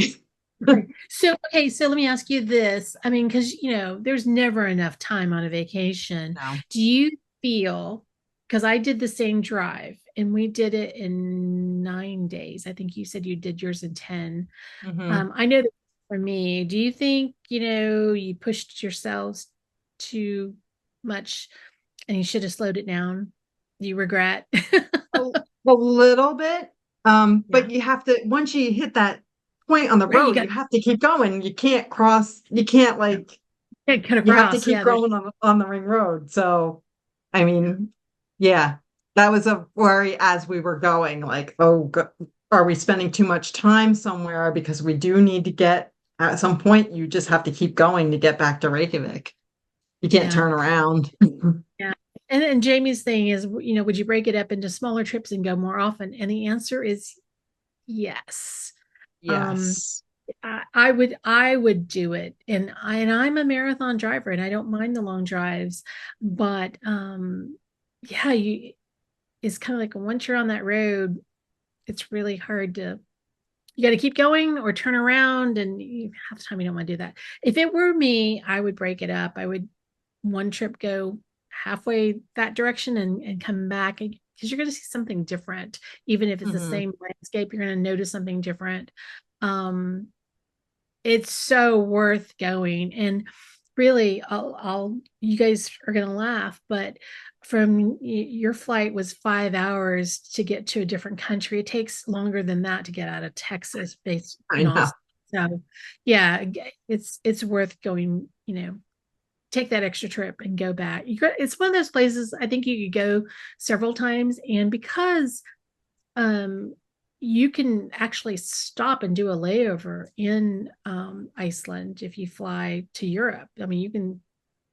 So, okay, so let me ask you this. I mean, because, there's never enough time on a vacation. No. Do you feel, because I did the same drive and we did it in 9 days. I think you said you did yours in 10. Hmm. I know that for me, do you think, you pushed yourselves too much and you should have slowed it down? Do you regret? A, a little bit. Yeah. But you have to, once you hit that point on the Right. You road, got you have to keep going. You can't cross, you can't like, to cut you have to across. keep Yeah. There's, going on the ring road. So, I mean, yeah, that was a worry as we were going, like, oh, are we spending too much time somewhere? Because we do need to get, at some point, you just have to keep going to get back to Reykjavik. You can't yeah. turn around. Yeah. And then Jamie's thing is, would you break it up into smaller trips and go more often? And the answer is yes. Um, Yes. I would do it. And I'm a marathon driver and I don't mind the long drives, but yeah, it's kind of like once you're on that road, it's really hard to you got to keep going or turn around and half the time you don't want to do that. If it were me, I would break it up. I would one trip go halfway that direction and come back because you're going to see something different. Even if it's the Hmm. same landscape, you're going to notice something different. um it's so worth going. And really, you guys are going to laugh, but from your flight was 5 hours to get to a different country. It takes longer than that to get out of Texas based I in know. Austin. So yeah, it's worth going, take that extra trip and go back. It's one of those places I think you could go several times. And because um, you can actually stop and do a layover in Iceland if you fly to Europe. I mean, you can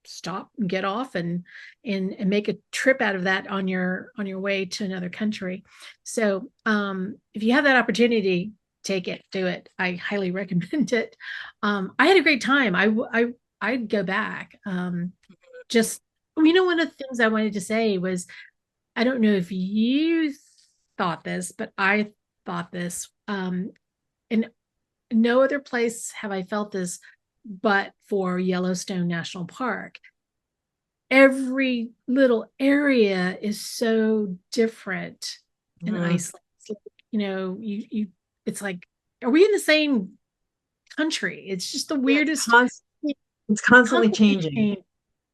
stop and get off and make a trip out of that on your way to another country. So if you have that opportunity, take it, do it. I highly recommend it. I had a great time. I'd go back. Just one of the things I wanted to say was I don't know if you thought this, but I thought this. In no other place have I felt this but for Yellowstone National Park. Every little area is so different in Mhm. Iceland. It's like, it's like, are we in the same country? It's just the Yeah, weirdest, it's constantly constantly changing. changing.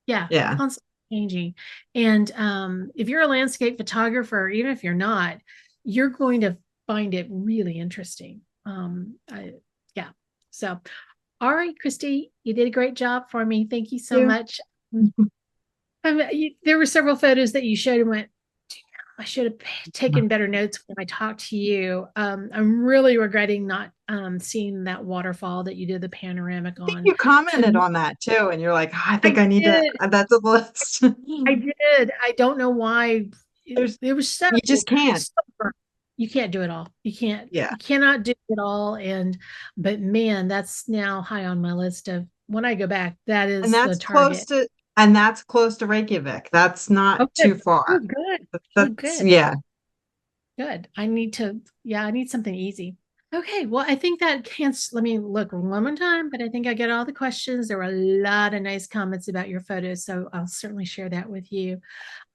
Yeah, Yeah. constantly changing. And if you're a landscape photographer, even if you're not, you're going to find it really interesting. Yeah. So, all right, Christy, you did a great job for me. Thank you so You. much. There were several photos that you showed and went, I should have taken better notes when I talked to you. I'm really regretting not seeing that waterfall that you did the panoramic I think on. you commented So on that too, and you're like, "Oh, I think I I need to did. add that to the list." I did. I don't know why. There's, It was you just can't. so you can't do it all. Yeah. You cannot do it all. But man, that's now high on my list of when I go back, that And is the that's close target. to, and that's close to Reykjavik. That's not Oh, good. too far. Oh, good. Oh, That's, good. yeah. Good. I need something easy. Okay, well, I think that can't. Let me look one more time, but I think I get all the questions. There were a lot of nice comments about your photos, so I'll certainly share that with you.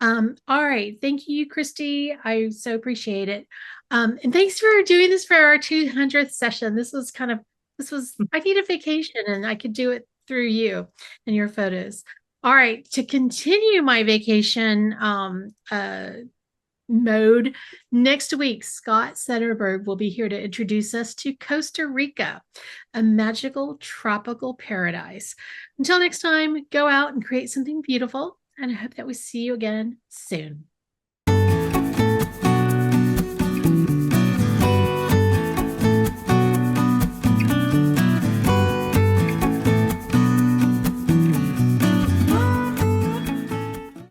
All right, thank you, Christy. I so appreciate it. And thanks for doing this for our 200th session. This was, I need a vacation and I could do it through you and your photos. All right, to continue my vacation, mode. Next week, Scott Sederberg will be here to introduce us to Costa Rica, a magical tropical paradise. Until next time, go out and create something beautiful, and I hope that we see you again soon.